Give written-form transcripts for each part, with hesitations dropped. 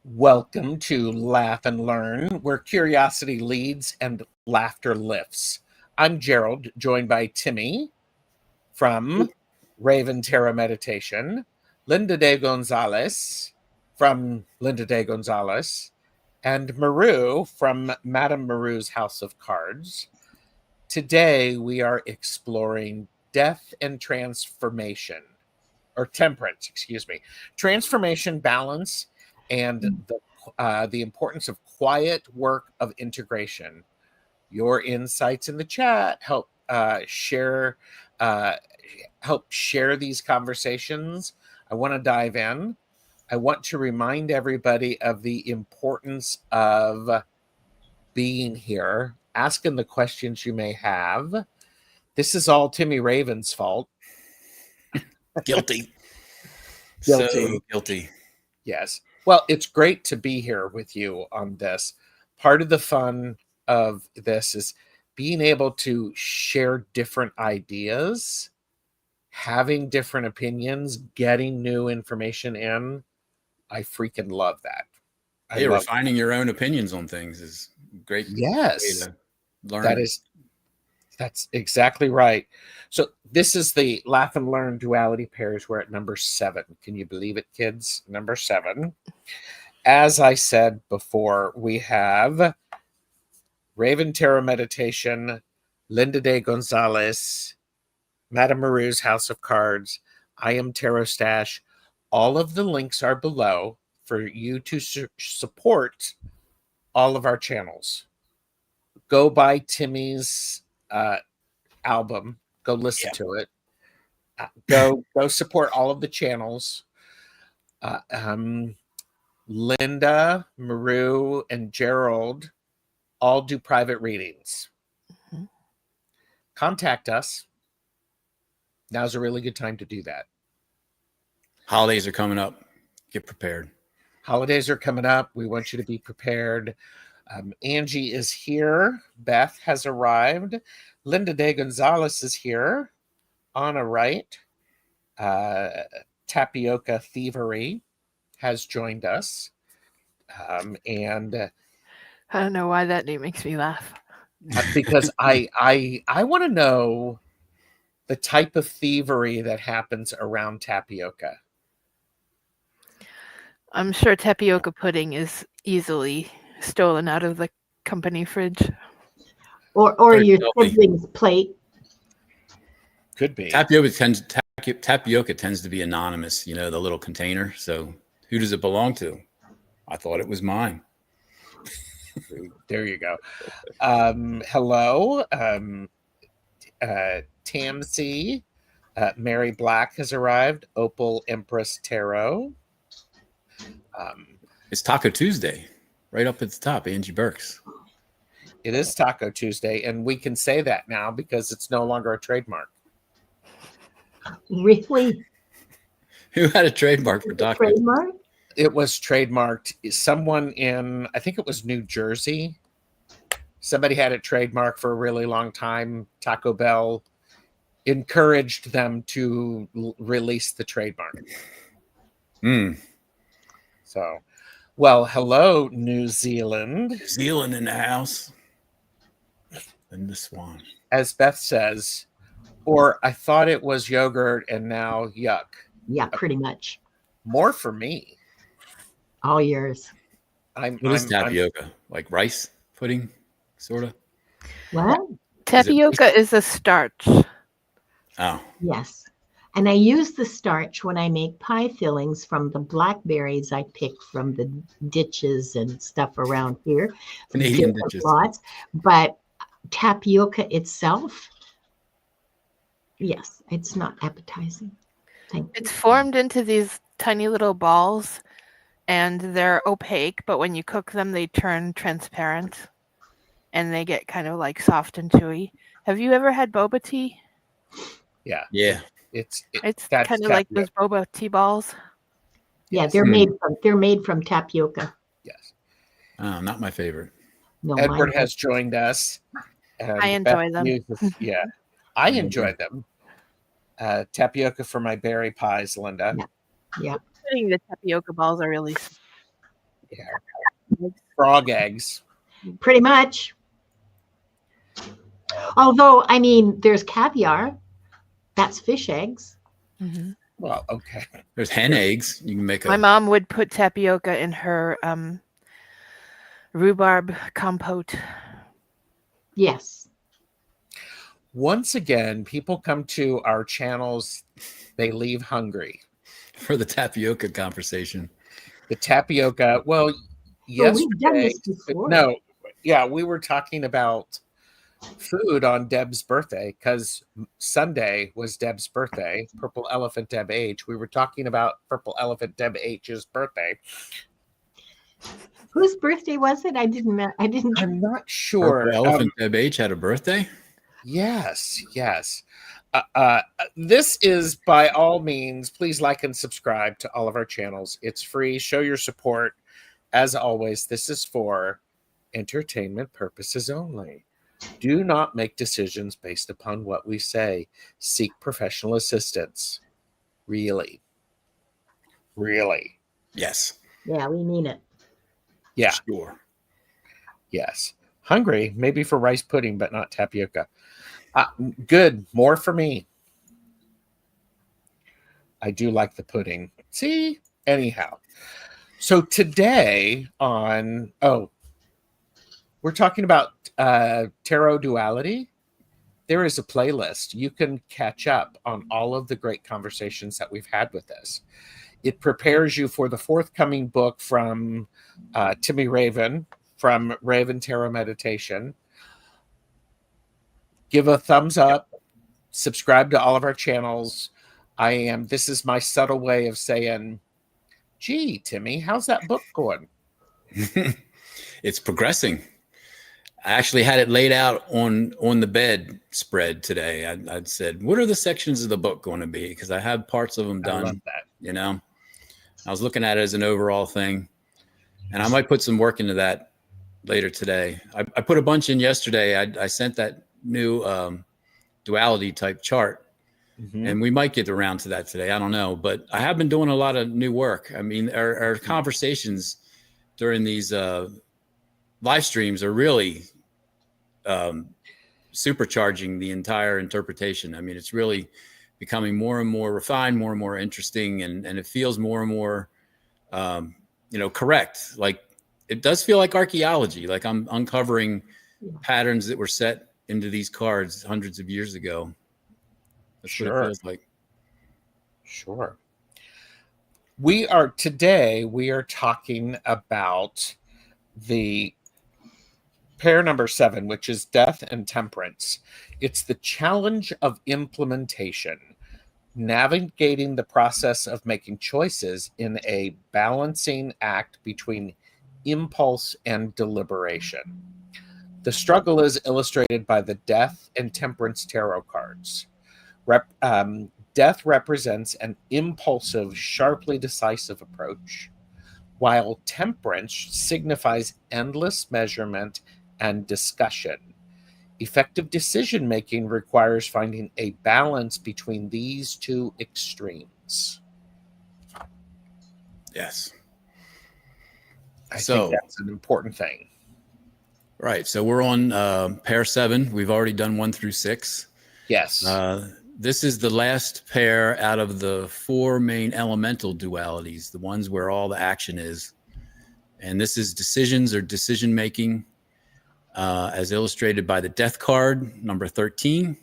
Welcome to Laugh and Learn, where curiosity leads and laughter lifts. I'm Gerald, joined by Timy from Raven Tarot Meditation, Linda de Gonzalez from Linda de Gonzalez, and Maru from Madame Maru's House of Cards. Today we are exploring death and transformation, or temperance, excuse me. Transformation, balance, and the importance of quiet work of integration. Your insights in the chat help share these conversations. I want to dive in. I want to remind everybody of the importance of being here, asking the questions you may have. This is all Timy Raven's fault. Guilty. Guilty. So guilty. Yes. Well, it's great to be here with you on this. Part of the fun of this is being able to share different ideas, having different opinions, getting new information in. I freaking love that. Refining your own opinions on things is great. Yes. Way to learn. That's exactly right. So this is the Laugh and Learn Duality Pairs. We're at number 7. Can you believe it, kids? Number 7. As I said before, we have Raven Tarot Meditation, Linda de Gonzalez, Madame Maru's House of Cards. I am TarotStache. All of the links are below for you to support all of our channels. Go buy Timy's album. Go listen to it. Go support all of the channels. Linda, Maru, and Gerald all do private readings. Mm-hmm. Contact us. Now's a really good time to do that. Holidays are coming up. Get prepared. Holidays are coming up. We want you to be prepared. Angie is here. Beth has arrived. Linda de Gonzalez is here. Anna Wright. Tapioca Thievery has joined us. And I don't know why that name makes me laugh. Because I want to know the type of thievery that happens around tapioca. I'm sure tapioca pudding is easily stolen out of the company fridge. Or your sibling's plate. Could be. Tapioca tends to be anonymous, the little container. So who does it belong to? I thought it was mine. There you go. Hello. Tamsy. Mary Black has arrived. Opal Empress Tarot. It's Taco Tuesday. Right up at the top, Angie Burks. It is Taco Tuesday, and we can say that now because it's no longer a trademark. Really? Who had a trademark for Taco? Trademark? It was trademarked. Someone in, I think it was New Jersey. Somebody had it trademarked for a really long time. Taco Bell encouraged them to release the trademark. So, well, hello, New Zealand. New Zealand in the house. And the swan. As Beth says, or I thought it was yogurt and now yuck. Yeah, pretty much. More for me. All yours. What is tapioca? Like rice pudding, sort of? What? Tapioca is a starch. Oh. Yes. And I use the starch when I make pie fillings from the blackberries I pick from the ditches and stuff around here. Canadian ditches. Lots. But tapioca itself, yes, it's not appetizing. It's formed into these tiny little balls, and they're opaque, but when you cook them, they turn transparent, and they get kind of like soft and chewy. Have you ever had boba tea? Yeah. Yeah. It's kind of like those boba tea balls. Yeah, they're made from tapioca. Yes. Oh, not my favorite. No, Edward has joined us. I enjoy them. I enjoy them. Tapioca for my berry pies, Linda. Yeah. The tapioca balls are really. Yeah. Frog eggs. Pretty much. Although, I mean, there's caviar. That's fish eggs. Mm-hmm. Well, okay. There's hen eggs. You can make My mom would put tapioca in her rhubarb compote. Yes. Once again, people come to our channels, they leave hungry. for the tapioca conversation. The tapioca, well, yesterday, we've done this before. No, yeah, we were talking about food on Deb's birthday because Sunday was Deb's birthday, Purple Elephant Deb H. We were talking about Purple Elephant Deb H's birthday. Whose birthday was it? I didn't. I'm not sure. Purple Elephant Deb H had a birthday? Yes. This is, by all means, please like and subscribe to all of our channels. It's free. Show your support. As always, this is for entertainment purposes only. Do not make decisions based upon what we say. Seek professional assistance. Really. Yes. Yeah, we mean it. Yeah. Sure. Yes. Hungry, maybe for rice pudding, but not tapioca. Good. More for me. I do like the pudding. See? Anyhow. So today we're talking about tarot duality. There is a playlist. You can catch up on all of the great conversations that we've had with this. It prepares you for the forthcoming book from Timy Raven, from Raven Tarot Meditation. Give a thumbs up. Subscribe to all of our channels. This is my subtle way of saying, gee, Timmy, how's that book going? It's progressing. I actually had it laid out on the bed spread today. I'd said, what are the sections of the book going to be? Because I have parts of them done. I love that. You know, I was looking at it as an overall thing, and I might put some work into that later today. I put a bunch in yesterday. I sent that new duality type chart, and we might get around to that today. I don't know, but I have been doing a lot of new work. I mean, our conversations during these live streams are really supercharging the entire interpretation. I mean, it's really becoming more and more refined, more and more interesting, and it feels more and more, correct. Like it does feel like archaeology. Like I'm uncovering patterns that were set into these cards hundreds of years ago. That's what it feels like. Sure. We are talking about the pair number 7, which is Death and Temperance. It's the challenge of implementation, navigating the process of making choices in a balancing act between impulse and deliberation. The struggle is illustrated by the Death and Temperance tarot cards. Death represents an impulsive, sharply decisive approach, while Temperance signifies endless measurement and discussion. Effective decision-making requires finding a balance between these two extremes. Yes. I think that's an important thing. Right. So we're on pair 7. We've already done 1 through 6. Yes. This is the last pair out of the 4 main elemental dualities, the ones where all the action is. And this is decisions or decision making, as illustrated by the Death card, number 13,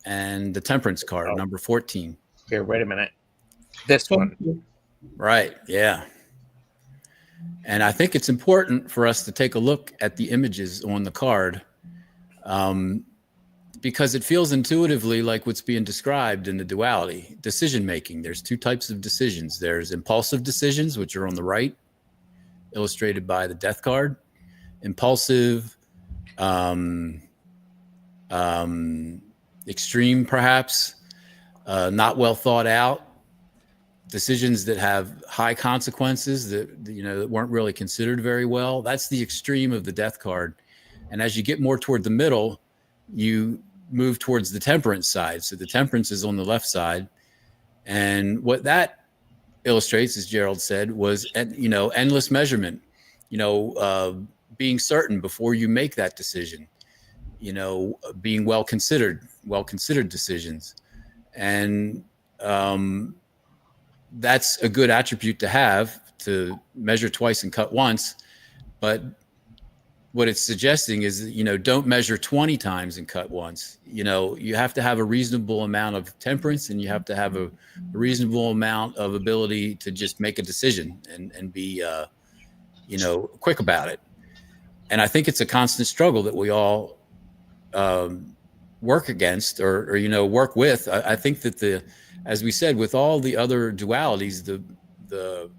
and the Temperance card, number 14. Here, wait a minute. This one. Right. Yeah. And I think it's important for us to take a look at the images on the card, because it feels intuitively like what's being described in the duality. Decision making. There's 2 types of decisions. There's impulsive decisions, which are on the right, illustrated by the Death card. Impulsive, extreme, perhaps, not well thought out. Decisions that have high consequences that weren't really considered very well. That's the extreme of the Death card. And as you get more toward the middle, you move towards the Temperance side. So the Temperance is on the left side. And what that illustrates, as Gerald said, was endless measurement. being certain before you make that decision, being well considered decisions. And that's a good attribute to have, to measure twice and cut once. But what it's suggesting is, don't measure 20 times and cut once. You have to have a reasonable amount of temperance, and you have to have a reasonable amount of ability to just make a decision and be, quick about it. And I think it's a constant struggle that we all work against or work with. I think that as we said, with all the other dualities, the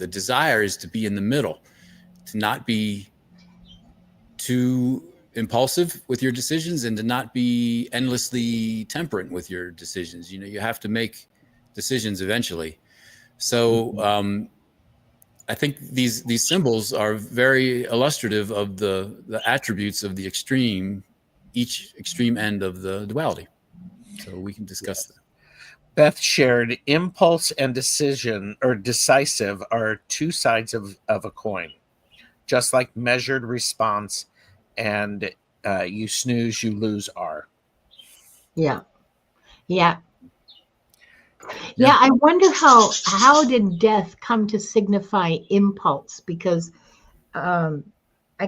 desire is to be in the middle, to not be too impulsive with your decisions and to not be endlessly temperate with your decisions. You have to make decisions eventually. So I think these symbols are very illustrative of the attributes of each extreme end of the duality. So we can discuss that. Beth shared impulse and decision or decisive are two sides of a coin, just like measured response and you snooze, you lose are. Yeah. I wonder how did death come to signify impulse? Because I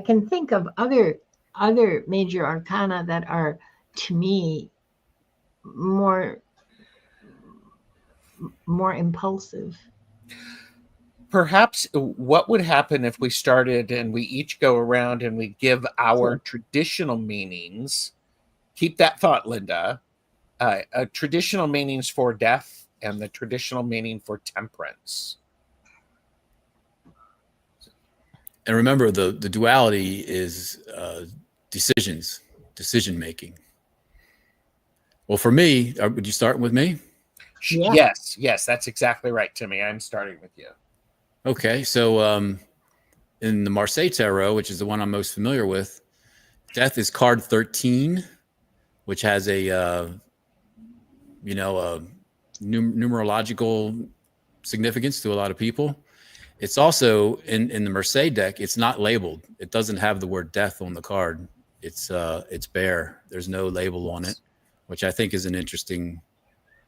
can think of other major arcana that are, to me, more impulsive. Perhaps what would happen if we started and we each go around and we give our traditional meanings? Keep that thought, Linda. Traditional meanings for death and the traditional meaning for temperance. And remember, the duality is decision making. Well, for me, would you start with me? Yeah. Yes, that's exactly right, Timmy. I'm starting with you. Okay, so in the Marseille Tarot, which is the one I'm most familiar with, death is card 13, which has a numerological significance to a lot of people. It's also in the Marseille deck. It's not labeled. It doesn't have the word death on the card. It's bare. There's no label on it, which I think is an interesting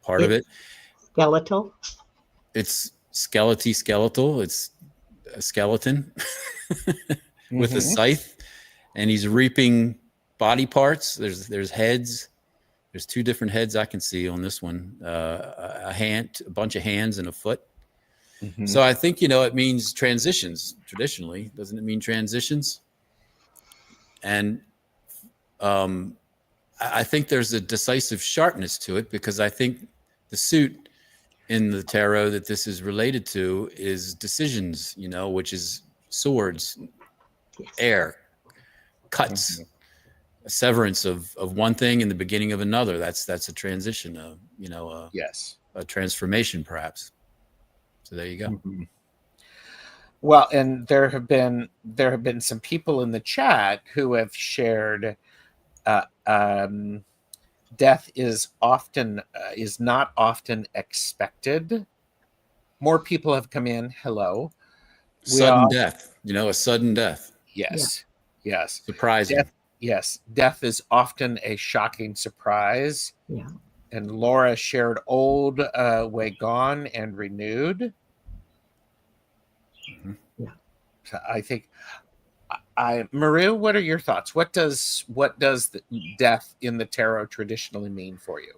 part of it. Skeletal. It's skeletal. It's a skeleton with a scythe, and he's reaping body parts. There's heads. There's two different heads I can see on this one. A bunch of hands, and a foot. Mm-hmm. So I think, it means transitions traditionally. Doesn't it mean transitions? And I think there's a decisive sharpness to it, because I think the suit in the tarot that this is related to is decisions, which is swords, air, cuts, a severance of one thing in the beginning of another. That's a transition, a transformation perhaps. So there you go. Mm-hmm. Well, and there have been some people in the chat who have shared death is not often expected. More people have come in. Hello. Sudden death. A sudden death. Yes. Yeah. Yes. Surprising. Death is often a shocking surprise. Yeah. And Laura shared old, way gone, and renewed. Mm-hmm. Yeah. So I think, Maru, what are your thoughts? What does the death in the tarot traditionally mean for you?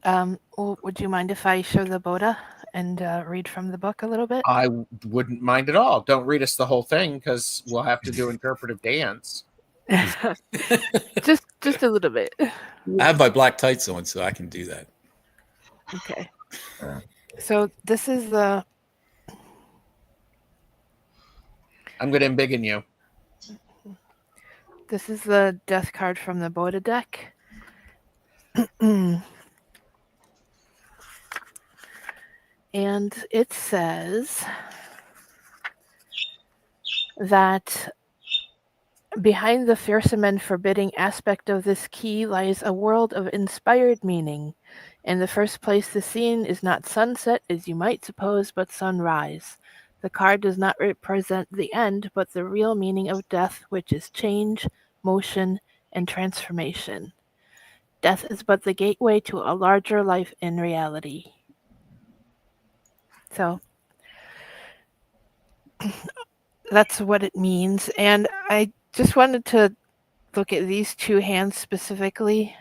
Well, would you mind if I show the Boda and read from the book a little bit? I wouldn't mind at all. Don't read us the whole thing, because we'll have to do interpretive dance. just a little bit. I have my black tights on, so I can do that. Okay. So this is the... I'm going to embiggen you. This is the death card from the Boda deck. And it says that behind the fearsome and forbidding aspect of this key lies a world of inspired meaning. In the first place, the scene is not sunset, as you might suppose, but sunrise. The card does not represent the end, but the real meaning of death, which is change, motion, and transformation. Death is but the gateway to a larger life in reality. So that's what it means. And I just wanted to look at these two hands specifically.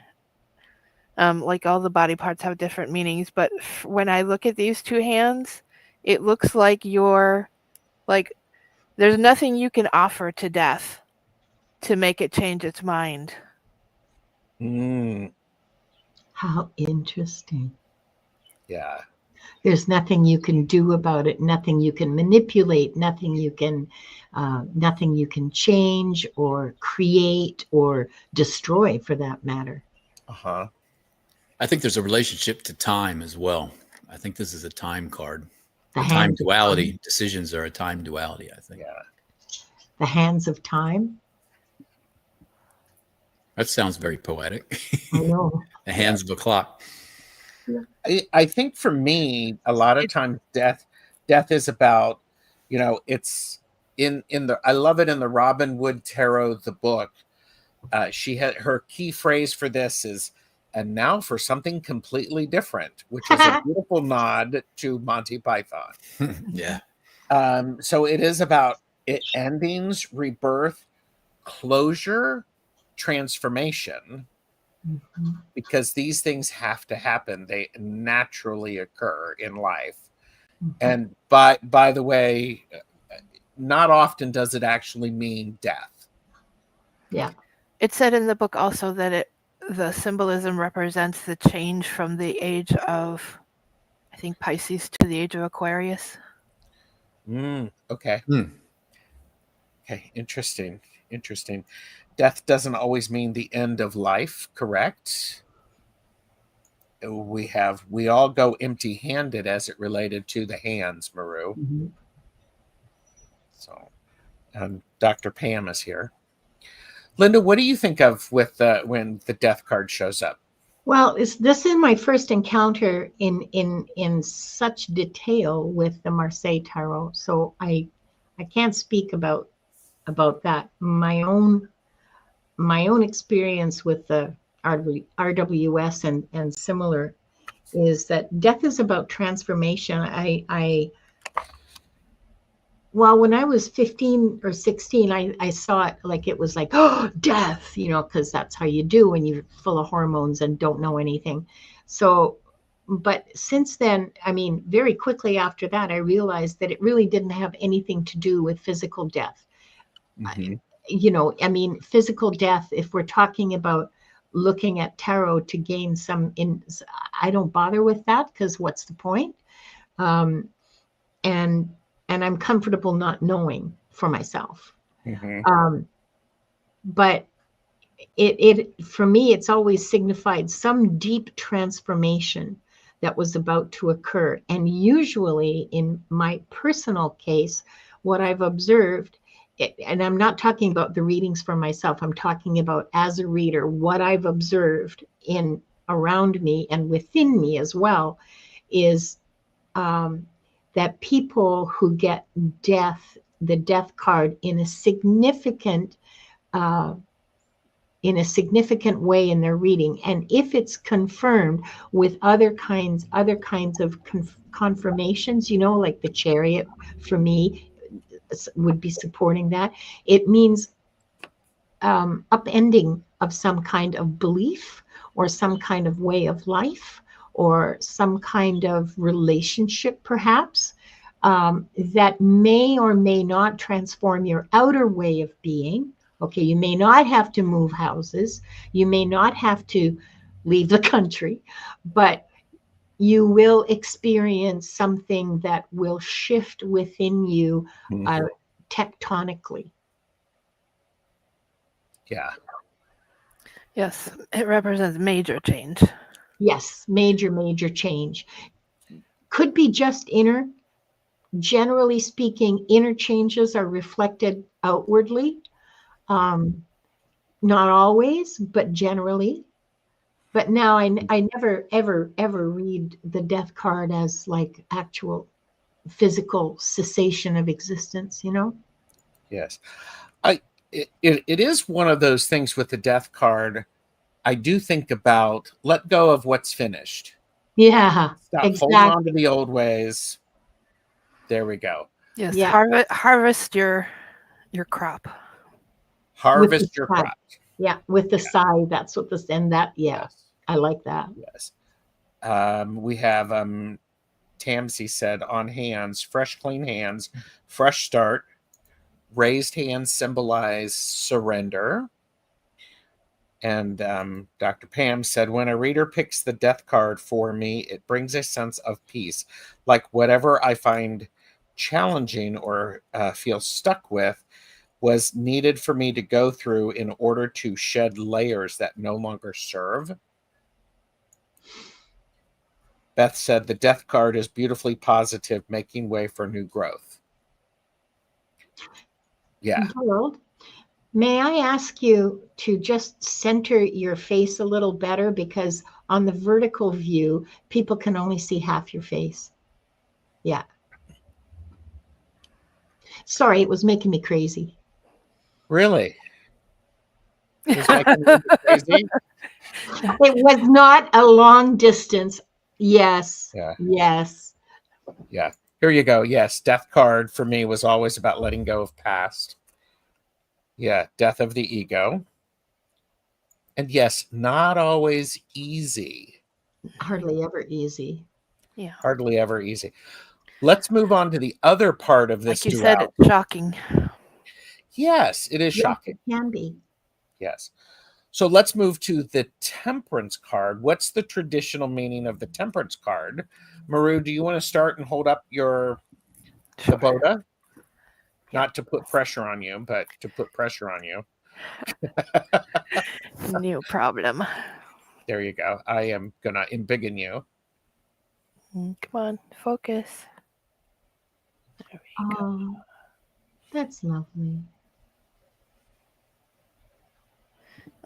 Like all the body parts have different meanings, but when I look at these two hands, it looks like you're like, there's nothing you can offer to death to make it change its mind. How interesting. Yeah. There's nothing you can do about it, nothing you can manipulate, nothing you can change or create or destroy, for that matter. Uh-huh. I think there's a relationship to time as well. I think this is a time card. The A time hands of duality. time. Decisions are a time duality, I think. Yeah. The hands of time. That sounds very poetic. I know. The hands of a clock. I think for me, a lot of times death is about, you know, it's in the, I love it in the Robin Wood Tarot, the book. She had, her key phrase for this is, and now for something completely different, which is a beautiful nod to Monty Python. Yeah. So it is about endings, rebirth, closure, transformation. Mm-hmm. Because these things have to happen. They naturally occur in life. Mm-hmm. And by the way, not often does it actually mean death. Yeah. It said in the book also that the symbolism represents the change from the age of, I think, Pisces to the age of Aquarius. Okay. Okay, interesting. Death doesn't always mean the end of life, correct? We all go empty-handed as it related to the hands, Maru. Mm-hmm. So, Dr. Pam is here. Linda, what do you think of with when the death card shows up? Well, this is my first encounter in such detail with the Marseille Tarot, so I can't speak about that. My own experience with the RWS and similar is that death is about transformation. Well, when I was 15 or 16, I saw it like it was like, oh, death, you know, because that's how you do when you're full of hormones and don't know anything. So, but since then, I mean, very quickly after that, I realized that it really didn't have anything to do with physical death. Mm-hmm. You know, I mean, physical death, if we're talking about looking at tarot to gain I don't bother with that, because what's the point? And I'm comfortable not knowing for myself. Mm-hmm. But it for me, it's always signified some deep transformation that was about to occur. And usually in my personal case, what I've observed, and I'm not talking about the readings for myself, I'm talking about as a reader, what I've observed in around me and within me as well, is that people who get the death card in a significant way in their reading, and if it's confirmed with other kinds of confirmations, you know, like the Chariot for me would be supporting that. It means upending of some kind of belief or some kind of way of life or some kind of relationship, perhaps, that may or may not transform your outer way of being. Okay, you may not have to move houses, you may not have to leave the country, but you will experience something that will shift within you tectonically. Yeah. Yes, it represents major change. Yes, major change. Could be just inner. Generally speaking, inner changes are reflected outwardly. Not always, but generally. But now I never, ever read the death card as like actual physical cessation of existence, you know? Yes. It is one of those things with the death card. I do think about let go of what's finished. Yeah, Stop holding on to exactly. the old ways. There we go. Yes, Yeah. harvest your crop. Harvest your scythe. crop. Yeah, with the scythe. That's what this and that. Yeah, Yes. I like that. Yes. We have Tamsy said on hands, fresh, clean hands, fresh start. Raised hands symbolize surrender. And Dr. Pam said, when a reader picks the death card for me, it brings a sense of peace. Like whatever I find challenging or feel stuck with was needed for me to go through in order to shed layers that no longer serve. Beth said, the death card is beautifully positive, making way for new growth. Yeah. Gerald, may I ask you to just center your face a little better, because on the vertical view, people can only see half your face. Yeah. Sorry, it was making me crazy. Really? It was making me crazy? It was not a long distance. Yes. Yeah. Yes. Yeah. Here you go. Yes. Death card for me was always about letting go of past. Yeah. Death of the ego. And yes, not always easy. Hardly ever easy. Yeah. Hardly ever easy. Let's move on to the other part of this Like you duality. said, it's shocking. Yes, it is Yes, shocking. it can be. Yes. So let's move to the temperance card. What's the traditional meaning of the temperance card? Maru, do you want to start and hold up your Sure. Boda? Not to put pressure on you, but to put pressure on you. No problem. There you go. I am going to embiggen you. Come on, focus. There we go. Oh, that's lovely.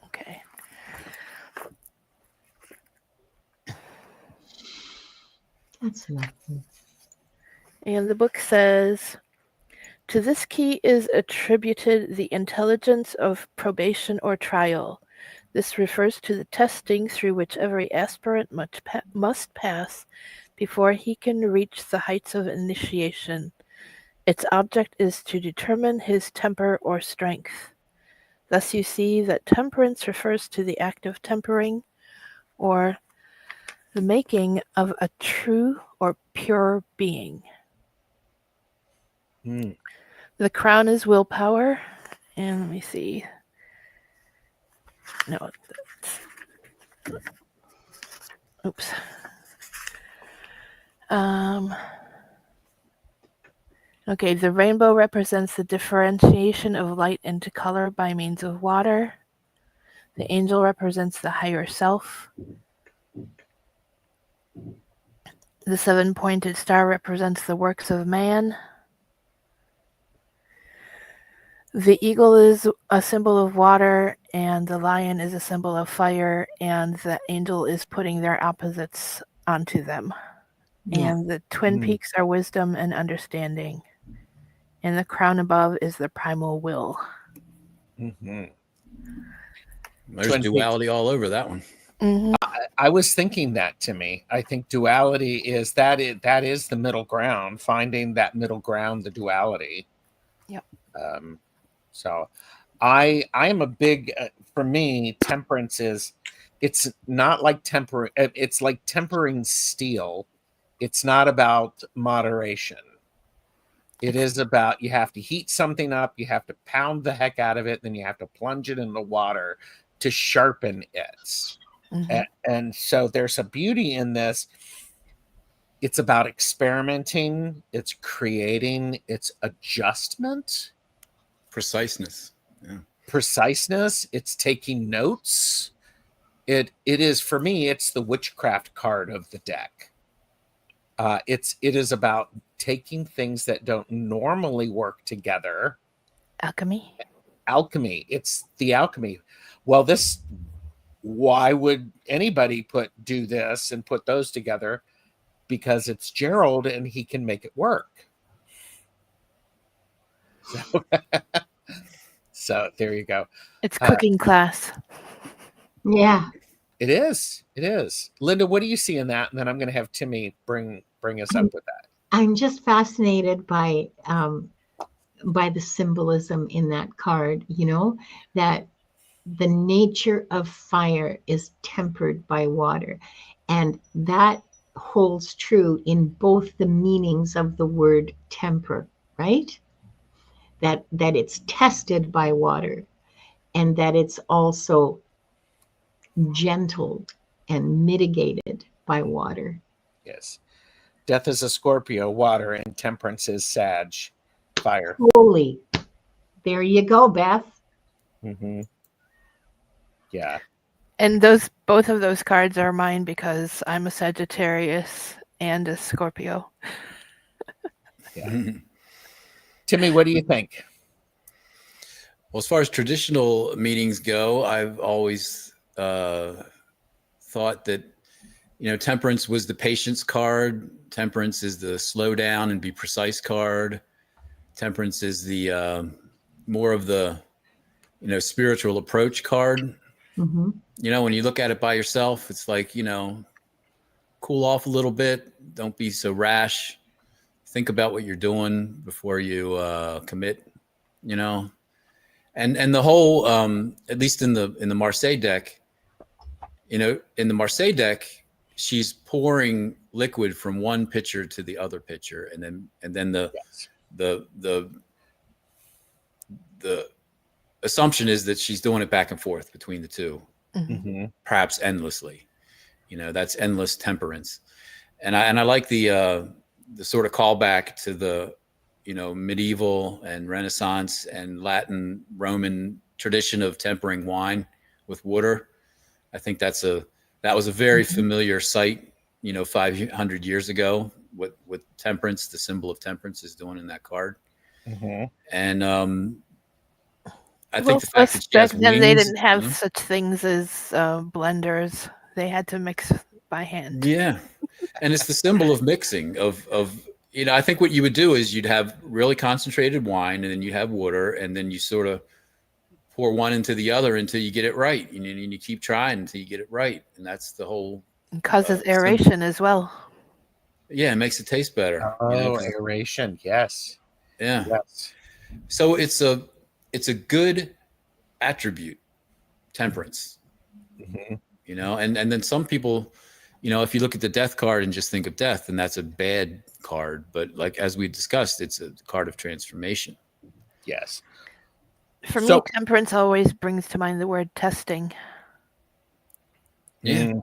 Okay. That's lovely. And the book says, to this key is attributed the intelligence of probation or trial. This refers to the testing through which every aspirant must pass before he can reach the heights of initiation. Its object is to determine his temper or strength. Thus you see that temperance refers to the act of tempering, or the making of a true or pure being. Mm. The crown is willpower, and let me see. No, oops. Okay, the rainbow represents the differentiation of light into color by means of water. The angel represents the higher self. The seven-pointed star represents the works of man. The eagle is a symbol of water, and the lion is a symbol of fire, and the angel is putting their opposites onto them. Yeah. And the twin peaks are wisdom and understanding. And the crown above is the primal will. Mm-hmm. There's Twin duality all over that one. Mm-hmm. I was thinking that, to me. I think duality is that is the middle ground, finding that middle ground, the duality. Yep. So I am a big, for me, temperance is, it's not like tempering, it's like tempering steel. It's not about moderation. It is about, you have to heat something up, you have to pound the heck out of it, then you have to plunge it in the water to sharpen it. Mm-hmm. And so there's a beauty in this. It's about experimenting, it's creating, it's adjustment. Preciseness. Yeah. Preciseness, it's taking notes. It is, for me, it's the witchcraft card of the deck. It is about taking things that don't normally work together. Alchemy. It's the alchemy. Well, why would anybody do this and put those together? because it's Gerald and he can make it work. So, so there you go. It's cooking class. Yeah. It is. It is. Linda, what do you see in that? And then I'm going to have Timy bring us up with that. I'm just fascinated by the symbolism in that card, you know, that the nature of fire is tempered by water. And that holds true in both the meanings of the word temper, right? That it's tested by water, and that it's also gentle and mitigated by water. Yes. Death is a Scorpio, water, and temperance is Sag, fire. Holy. There you go, Beth. Mm-hmm. Yeah. And both of those cards are mine because I'm a Sagittarius and a Scorpio. Yeah. Timy, what do you think? Well, as far as traditional meanings go, I've always thought that, temperance was the patience card. Temperance is the slow down and be precise card. Temperance is the more of the, spiritual approach card. Mm-hmm. When you look at it by yourself, it's like, cool off a little bit. Don't be so rash. Think about what you're doing before you commit, And the whole, at least in the Marseille deck, in the Marseille deck, she's pouring liquid from one pitcher to the other pitcher, and then the assumption is that she's doing it back and forth between the two, Mm-hmm. perhaps endlessly. That's endless temperance, and I like the sort of callback to the medieval and Renaissance and Latin Roman tradition of tempering wine with water. I think that was a very familiar sight, 500 years ago, what temperance, the symbol of temperance, is doing in that card. Mm-hmm. And I think the fact that she back has then wings, they didn't have such things as blenders. They had to mix by hand. Yeah, and it's the symbol of mixing of. I think what you would do is you'd have really concentrated wine, and then you have water, and then you sort of pour one into the other until you get it right. And you keep trying until you get it right. And that's the whole. It causes aeration as well. Yeah, it makes it taste better. Oh, aeration. Yes. Yeah. Yes. So it's a good attribute, temperance. Mm-hmm. And then some people, if you look at the death card and just think of death, then that's a bad card. But like, as we discussed, it's a card of transformation. Yes. For me, temperance always brings to mind the word testing. Yeah.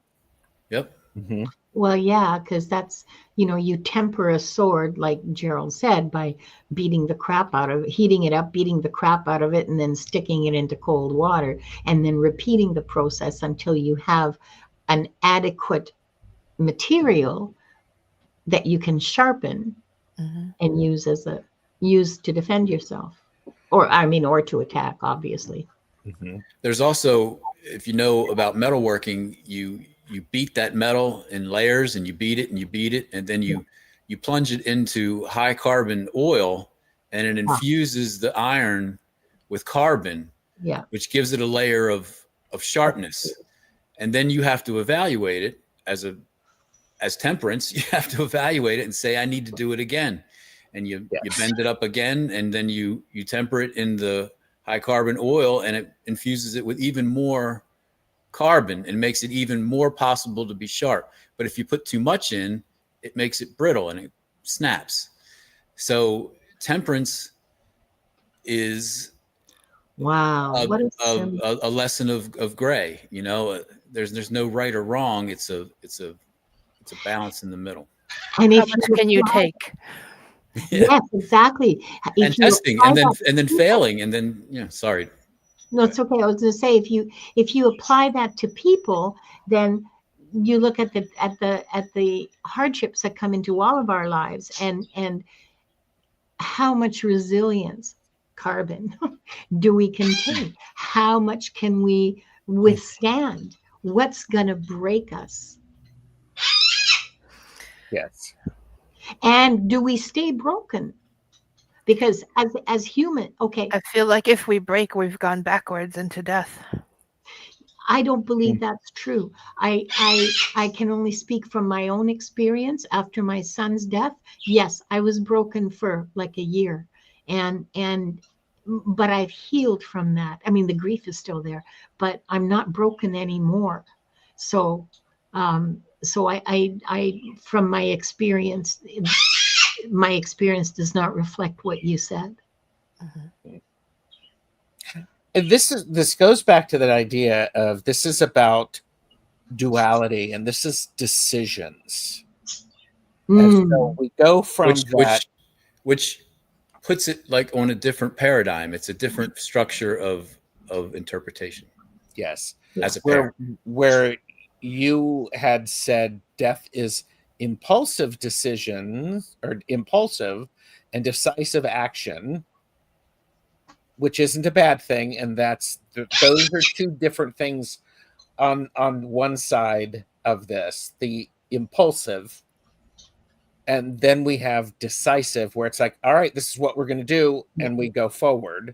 Yep. Mm-hmm. Well, yeah, because that's, you temper a sword, like Gerald said, by beating the crap out of it, heating it up, beating the crap out of it, and then sticking it into cold water, and then repeating the process until you have an adequate material that you can sharpen and use to defend yourself, or to attack, obviously. Mm-hmm. There's also, if you know about metalworking, you beat that metal in layers, and you beat it and you beat it, and then you plunge it into high carbon oil, and it infuses the iron with carbon, which gives it a layer of sharpness. And then you have to evaluate it as temperance. You have to evaluate it and say, I need to do it again. And you bend it up again, and then you temper it in the high carbon oil, and it infuses it with even more carbon and makes it even more possible to be sharp. But if you put too much in, it makes it brittle and it snaps. So temperance is a lesson of gray. There's no right or wrong. It's a balance in the middle. And how much can you take? Yes, exactly. And testing, and then failing, and then sorry. No, it's okay. I was going to say, if you apply that to people, then you look at the hardships that come into all of our lives, and how much resilience, carbon, do we contain? How much can we withstand? What's going to break us? Yes. And do we stay broken? Because as human, okay, I feel like if we break, we've gone backwards into death. I don't believe that's true. I can only speak from my own experience after my son's death. Yes, I was broken for like a year, but I've healed from that. I mean, the grief is still there, but I'm not broken anymore. So, I from my experience does not reflect what you said. Mhm. And this goes back to that idea of this is about duality and this is decisions. And so we go from which puts it like on a different paradigm. It's a different structure of interpretation. Yes. As a pair. Where you had said death is impulsive decisions or impulsive and decisive action, which isn't a bad thing. And those are two different things on one side of this, the impulsive. And then we have decisive, where it's like, all right, this is what we're going to do. And we go forward.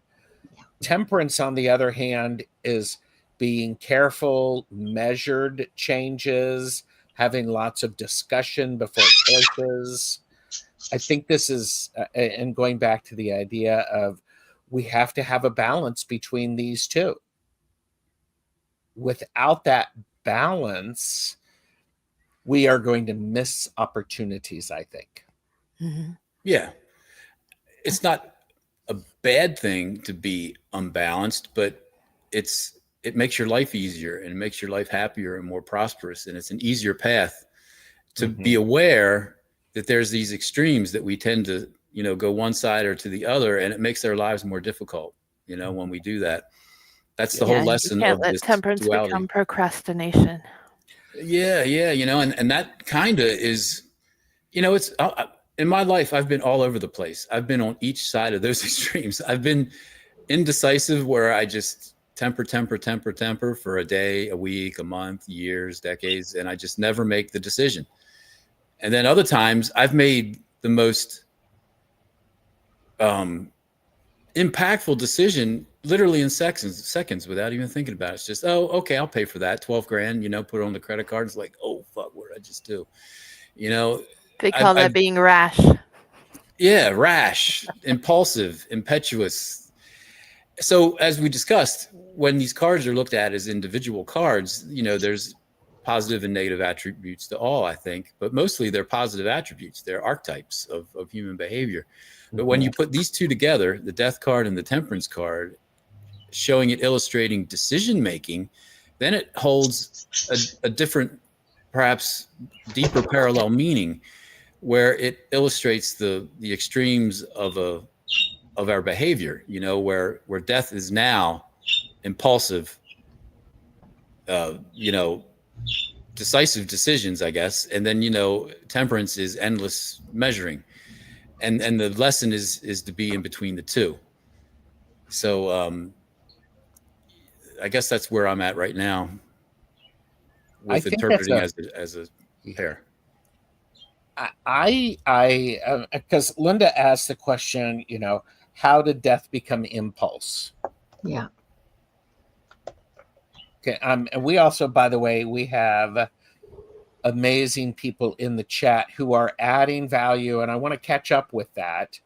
Temperance, on the other hand, is being careful, measured changes, having lots of discussion before choices. I think this is, and going back to the idea of we have to have a balance between these two. Without that balance, we are going to miss opportunities, I think. Mm-hmm. Yeah. It's not a bad thing to be unbalanced, but it makes your life easier and it makes your life happier and more prosperous. And it's an easier path to be aware that there's these extremes that we tend to, go one side or to the other, and it makes our lives more difficult, when we do that. That's the whole lesson you can't of let this temperance duality. become procrastination. Yeah, and that kind of is, it's in my life, I've been all over the place. I've been on each side of those extremes. I've been indecisive, where I just temper for a day, a week, a month, years, decades, and I just never make the decision. And then other times I've made the most impactful decision literally in seconds without even thinking about it. It's just, oh, okay, I'll pay for that. 12 grand, put it on the credit card. It's like, oh, fuck, what did I just do? They call that being rash. Yeah, rash, impulsive, impetuous. So as we discussed, when these cards are looked at as individual cards, there's positive and negative attributes to all, I think, but mostly they're positive attributes. They're archetypes of human behavior. But when you put these two together, the death card and the temperance card, showing it illustrating decision-making, then it holds a different, perhaps deeper parallel meaning, where it illustrates the extremes of our behavior, where death is now impulsive, decisive decisions, I guess. And then, temperance is endless measuring. And the lesson is to be in between the two. So I guess that's where I'm at right now with interpreting as a pair. Because Linda asked the question, how did death become impulse? Yeah. Okay. And we also, by the way, we have amazing people in the chat who are adding value, and I want to catch up with that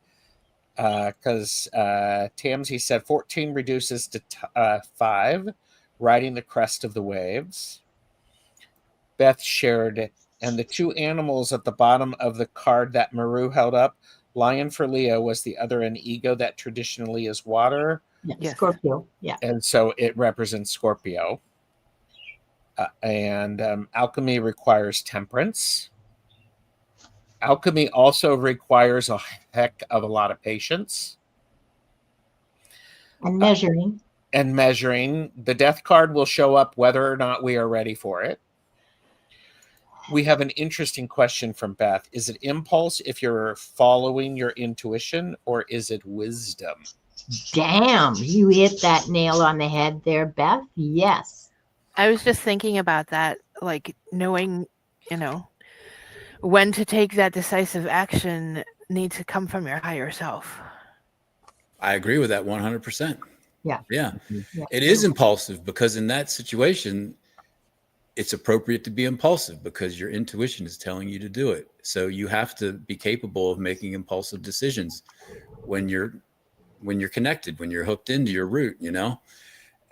because Tamsy said 14 reduces to 5, riding the crest of the waves. Beth shared, and the two animals at the bottom of the card that Maru held up, lion for Leo, was the other an ego that traditionally is water. Yes. Scorpio. Yeah. And so it represents Scorpio. And alchemy requires temperance. Alchemy also requires a heck of a lot of patience. And measuring. The death card will show up whether or not we are ready for it. We have an interesting question from Beth. Is it impulse if you're following your intuition, or is it wisdom? Damn, you hit that nail on the head there, Beth. Yes. I was just thinking about that, like knowing, when to take that decisive action needs to come from your higher self. I agree with that 100%. Yeah. Yeah. Yeah. It is impulsive because in that situation, it's appropriate to be impulsive because your intuition is telling you to do it. So you have to be capable of making impulsive decisions when you're connected, when you're hooked into your root, you know?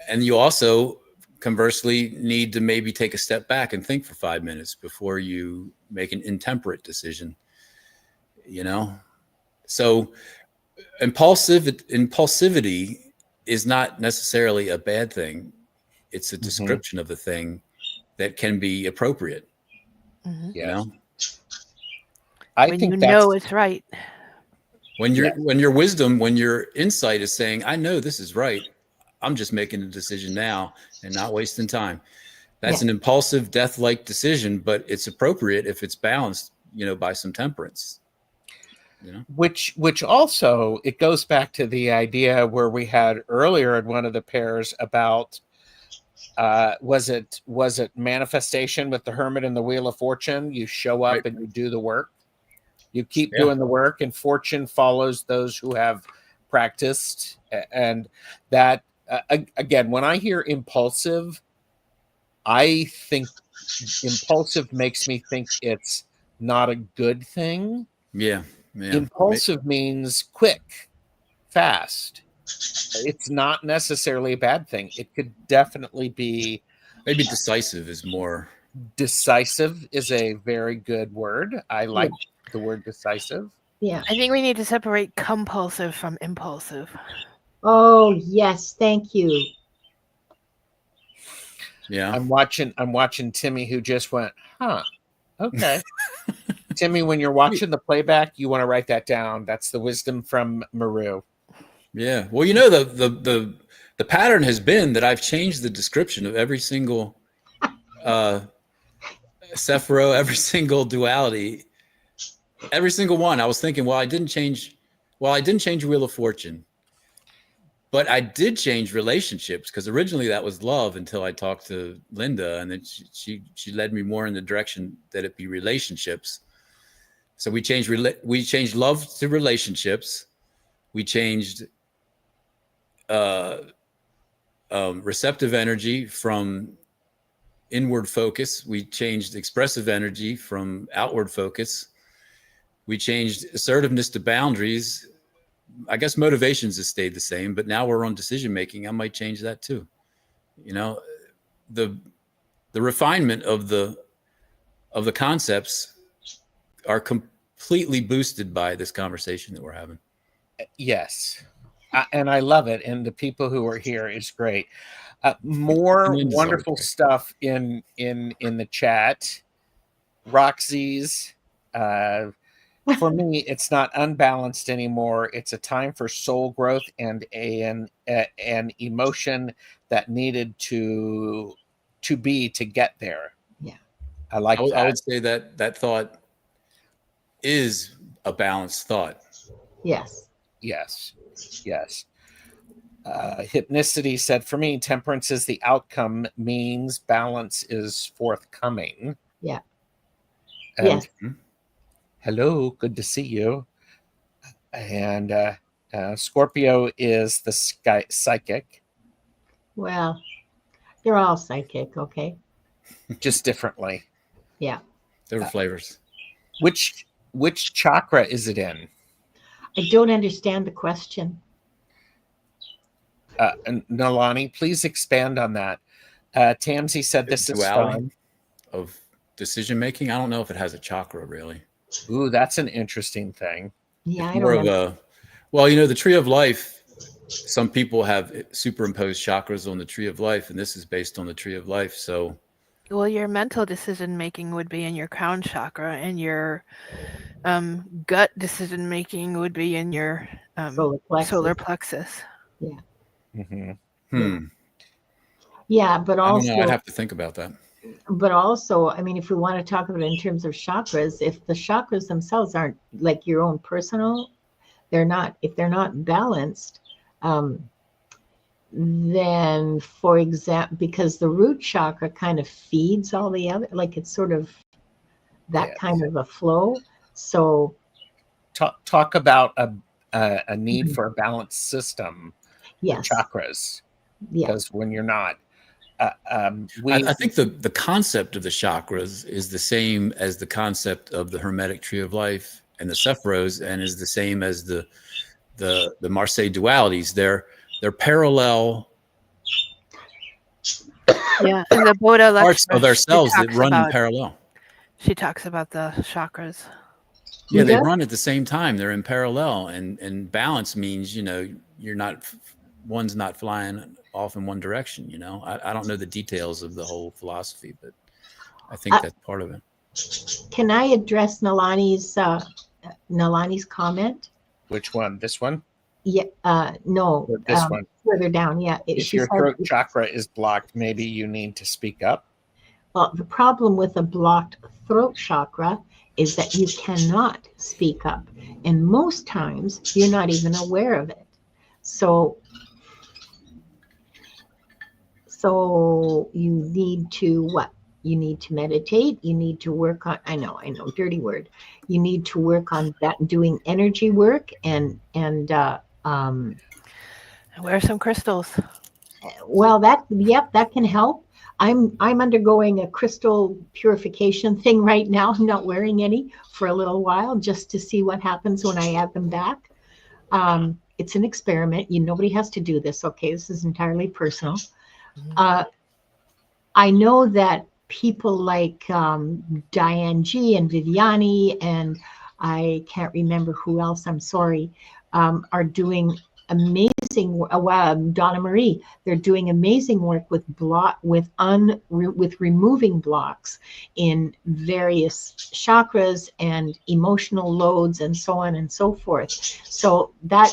And you also conversely need to maybe take a step back and think for 5 minutes before you make an intemperate decision, you know? So impulsivity is not necessarily a bad thing. It's a description of the thing that can be appropriate. Mm-hmm. You know, I when think you that's know it's right. when your wisdom, when your insight is saying, I know this is right. I'm just making a decision now and not wasting time. That's an impulsive, death-like decision, but it's appropriate if it's balanced, you know, by some temperance. You know, which also it goes back to the idea where we had earlier in one of the pairs about was it manifestation with the Hermit and the Wheel of Fortune? You show up right. and you do the work. You keep Yeah. doing the work, and fortune follows those who have practiced. And that again, when I hear impulsive, I think impulsive makes me think it's not a good thing. Yeah. Impulsive means quick, fast. It's not necessarily a bad thing. It could definitely be. Maybe decisive is more. Decisive is a very good word. I like the word decisive. Yeah. I think we need to separate compulsive from impulsive. Oh, yes. Thank you. Yeah. I'm watching Timmy, who just went, huh? Okay. Timmy, when you're watching the playback, you want to write that down. That's the wisdom from Maru. Yeah. Well, you know, the pattern has been that I've changed the description of every single Sephiro, every single duality, every single one. I was thinking, well, I didn't change Wheel of Fortune, but I did change relationships because originally that was love until I talked to Linda, and then she led me more in the direction that it be relationships. So we changed love to relationships. We changed receptive energy from inward focus. We changed expressive energy from outward focus. We changed assertiveness to boundaries. I guess motivations has stayed the same, but now we're on decision making. I might change that too. You know, the refinement of the concepts are completely boosted by this conversation that we're having. Yes. And I love it. And the people who are here is great. More wonderful stuff in the chat. Roxy's, for me, it's not unbalanced anymore. It's a time for soul growth and an emotion that needed to get there. Yeah, I like that. I would say that thought is a balanced thought. Yes. Hypnicity said, for me, temperance is the outcome, means balance is forthcoming. Yeah. And yes. Hello, good to see you. And Scorpio is the psychic. Well, they're all psychic, okay? Just differently. Yeah. Different flavors. Which chakra is it in? I don't understand the question. And Nalani, please expand on that. Tamsi said this is fun. Of decision making. I don't know if it has a chakra really. Ooh, that's an interesting thing. Yeah, it's more of a. Well, you know, the Tree of Life. Some people have superimposed chakras on the Tree of Life, and this is based on the Tree of Life. So, well, your mental decision making would be in your crown chakra, and your gut decision making would be in your solar plexus. Yeah. Mm-hmm. Yeah, but also, I don't know, I'd have to think about that. But also, I mean, if we want to talk about it in terms of chakras, if the chakras themselves aren't like your own personal, if they're not balanced, then, for example, because the root chakra kind of feeds all the other, like it's sort of Yes. kind of a flow. So talk about a need for a balanced system, yes, the chakras, yeah, because when you're not, I think the concept of the chakras is the same as the concept of the Hermetic Tree of Life and the Sephiros, and is the same as the Marseille dualities. They're parallel Yeah, and the Buddha parts lecture, of ourselves that run in parallel. she talks about the chakras. Yeah, they Yeah. run at the same time. They're in parallel, and balance means, you're not, one's not flying off in one direction. I don't know the details of the whole philosophy, but I think that's part of it. Can I address Nalani's comment? Which one? This one? Yeah, no, Or this one? further down. Yeah, If your throat chakra is blocked, maybe you need to speak up. Well, the problem with a blocked throat chakra is that you cannot speak up, and most times you're not even aware of it. So you need to what? You need to meditate. You need to work on. I know, dirty word. You need to work on that, doing energy work, and wear some crystals. well, that can help. I'm undergoing a crystal purification thing right now. I'm not wearing any for a little while just to see what happens when I add them back. It's an experiment. Nobody has to do this. Okay, this is entirely personal. I know that people like Diane G and Viviani, and I can't remember who else, I'm sorry, are doing amazing. Donna Marie, they're doing amazing work with removing blocks in various chakras and emotional loads and so on and so forth. So that,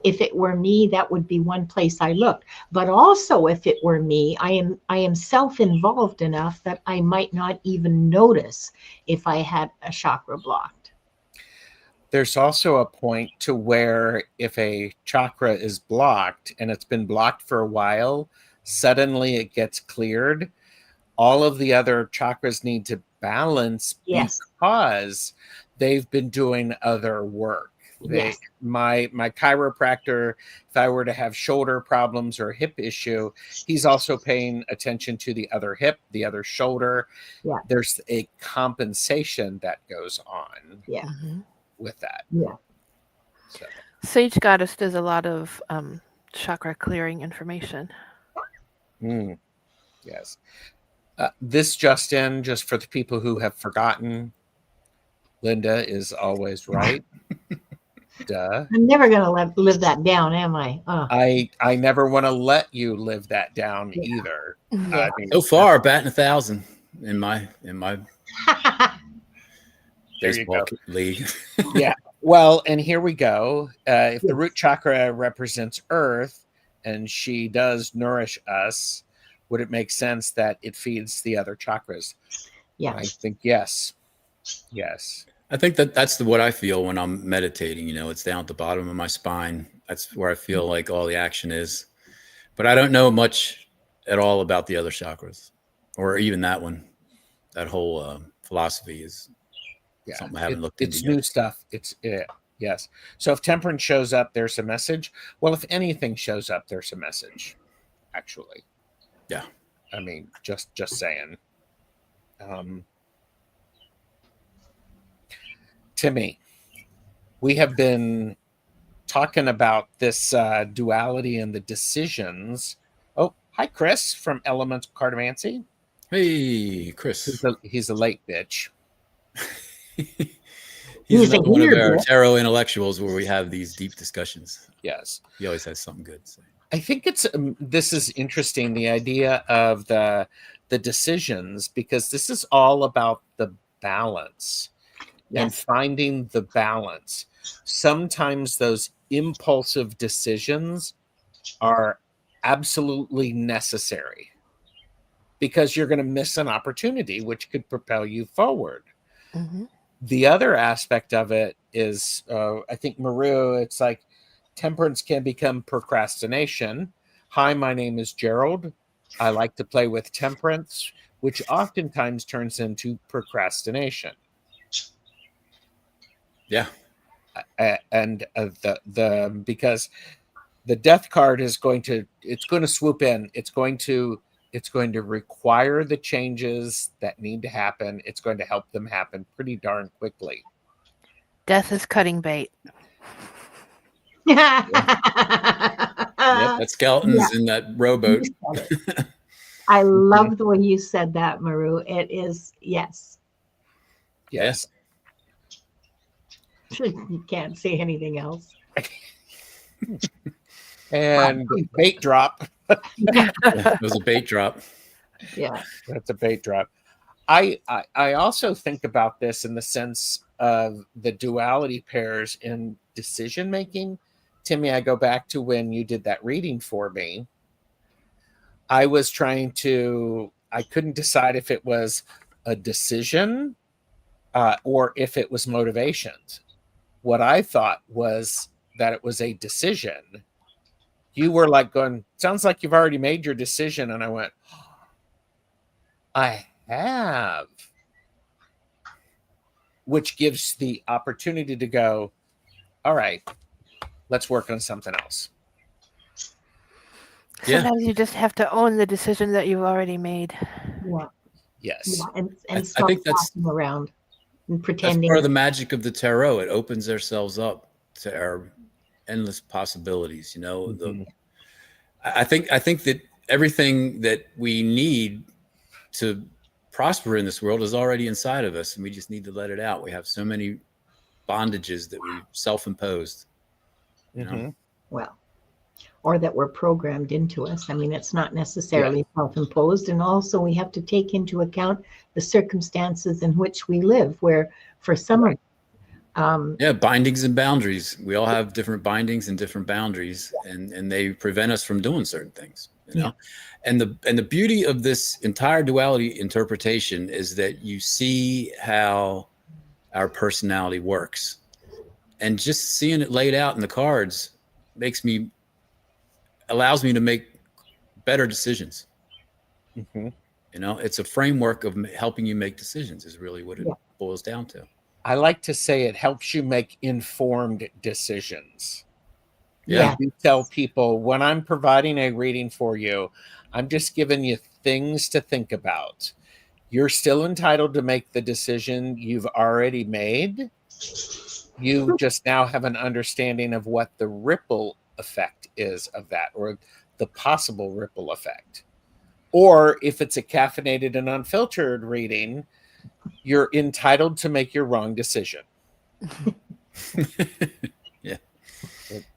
if it were me, that would be one place I look. But also, if it were me, I am self-involved enough that I might not even notice if I had a chakra blocked. There's also a point to where if a chakra is blocked and it's been blocked for a while, suddenly it gets cleared. All of the other chakras need to balance because they've been doing other work. My chiropractor, if I were to have shoulder problems or hip issue, he's also paying attention to the other hip, the other shoulder. Yeah. There's a compensation that goes on. Yeah. Mm-hmm. With that. Yeah. So. Sage Goddess does a lot of chakra clearing information. Yes. This just in, just for the people who have forgotten, Linda is always right. Duh. I'm never going to live that down, am I? I never want to let you live that down either. Yeah. So far, batting 1,000 in my baseball league. Yeah. Well, and here we go. If the root chakra represents Earth and she does nourish us, would it make sense that it feeds the other chakras? Yeah. I think yes. Yes. I think that's what I feel when I'm meditating. It's down at the bottom of my spine. That's where I feel like all the action is. But I don't know much at all about the other chakras, or even that one. That whole philosophy is something I haven't looked into. It's new stuff. Yes. So if temperance shows up, there's a message. Well, if anything shows up, there's a message. Actually. Yeah. I mean, just saying. Timmy, we have been talking about this duality and the decisions. Oh, hi, Chris from Elemental Cartomancy. Hey, Chris. He's a late bitch. He's one of our tarot intellectuals where we have these deep discussions. Yes. He always has something good to say. I think this is interesting, the idea of the decisions, because this is all about the balance and finding the balance. Sometimes those impulsive decisions are absolutely necessary because you're going to miss an opportunity which could propel you forward. Mm-hmm. The other aspect of it is, I think, Maru, it's like temperance can become procrastination. Hi, my name is Gerald. I like to play with temperance, which oftentimes turns into procrastination. Yeah. And the because the death card is going to swoop in. It's going to require the changes that need to happen. It's going to help them happen pretty darn quickly. Death is cutting bait. Yep, that skeleton's in that rowboat. I love the way you said that, Maru. It is, yes. Yes. You can't say anything else. And bait drop. It was a bait drop. Yeah. That's a bait drop. I also think about this in the sense of the duality pairs in decision making. Timy, I go back to when you did that reading for me. I couldn't decide if it was a decision or if it was motivations. What I thought was that it was a decision. You were like going, sounds like you've already made your decision. And I went, I have. Which gives the opportunity to go, all right, let's work on something else. Sometimes you just have to own the decision that you've already made. Yeah. Yes. Yeah. And I stop think that's walking around and That's pretending. part of the magic of the tarot. It opens ourselves up to our endless possibilities. You know, I think that everything that we need to prosper in this world is already inside of us, and we just need to let it out. We have so many bondages that we self-imposed. You know? Well, or that were programmed into us. I mean, it's not necessarily self-imposed. And also we have to take into account the circumstances in which we live, where for some of bindings and boundaries. We all have different bindings and different boundaries, and they prevent us from doing certain things. You know, and the beauty of this entire duality interpretation is that you see how our personality works, and just seeing it laid out in the cards allows me to make better decisions. You know, it's a framework of helping you make decisions is really what it boils down to. I like to say it helps you make informed decisions. Yeah. You tell people, when I'm providing a reading for you, I'm just giving you things to think about. You're still entitled to make the decision you've already made. You just now have an understanding of what the ripple effect is of that, or the possible ripple effect. Or if it's a caffeinated and unfiltered reading, you're entitled to make your wrong decision.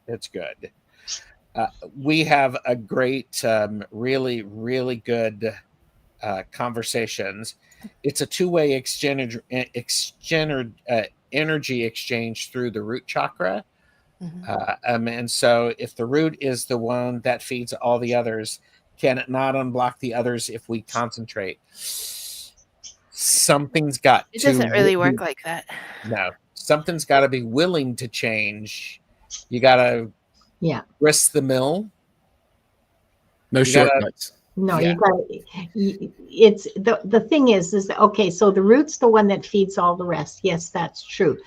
It's good. We have a great, really, really good conversations. It's a two-way energy exchange through the root chakra. And so if the root is the one that feeds all the others, can it not unblock the others if we concentrate? Something's got It doesn't really work like that. No, something's got to be willing to change. You got to grist the mill. No shortcuts. No, you got it's the thing is okay, so the root's the one that feeds all the rest. Yes, that's true.